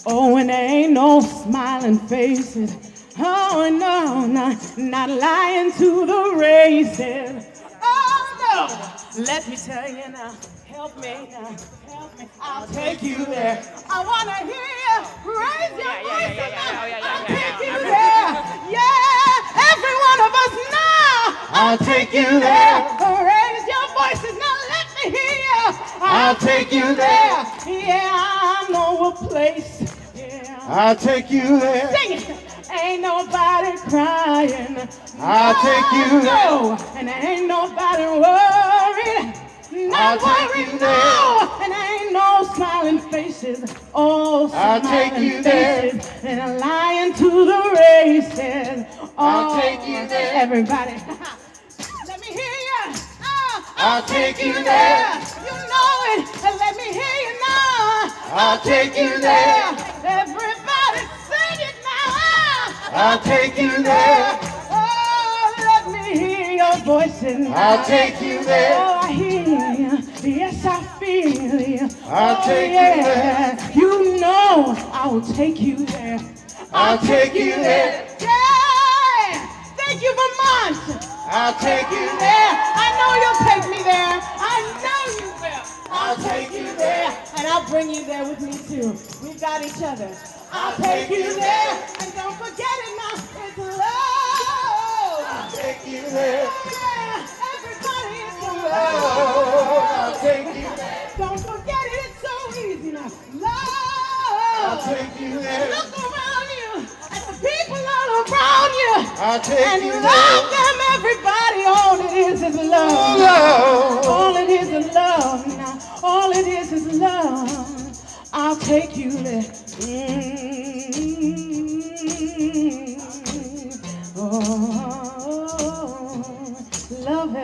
Oh, and there ain't no smiling faces. Oh, no, not lying to the races. Oh, no. Let me tell you now. Help me now. Help me. I'll take you there. I want to hear you raise your voice now. I'll take you there. Yeah, every one of us now. I'll take you there. Raise your voices now. Let me hear you. I'll take you there. Yeah, I know a place. Yeah. I'll take you there. Sing it. Ain't nobody crying. I'll take you there. No, and ain't nobody worried. I'll take you there. And ain't no smiling faces. Oh, I'll take you there. And lying to the races. I'll take you there. Everybody, let me hear you. I'll take you there. You know it. And let me hear you now. I'll take you there. Everybody sing it now. I'll take you there. Oh, let me hear your voices now. I'll take you there. Oh, I hear you. Yes, I feel you. I'll take you there. You know I will take you there. I'll take you there. Yeah! Thank you, Vermont. I'll take you there. There. I know you'll take me there. I know you will. I'll take you there. And I'll bring you there with me too. We've got each other. I'll take you there. And don't forget it now. It's love. I'll take you there. Yeah. Everybody is in love. I'll take you there. Don't forget it. It's so easy now. Love. I'll take you there. Look around you at the people all around you. I'll take and you love there. them, everybody. All it is love. Love. All it is love now. All it is love. I'll take you there. Oh, love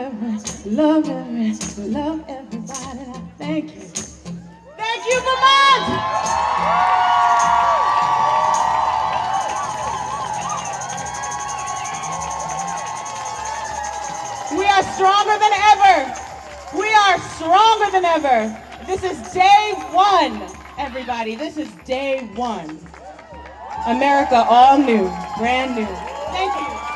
everybody. Thank you. Thank you, Vermont. We are stronger than ever. We are stronger than ever. This is day one, everybody. This is day one. America all new, brand new. Thank you.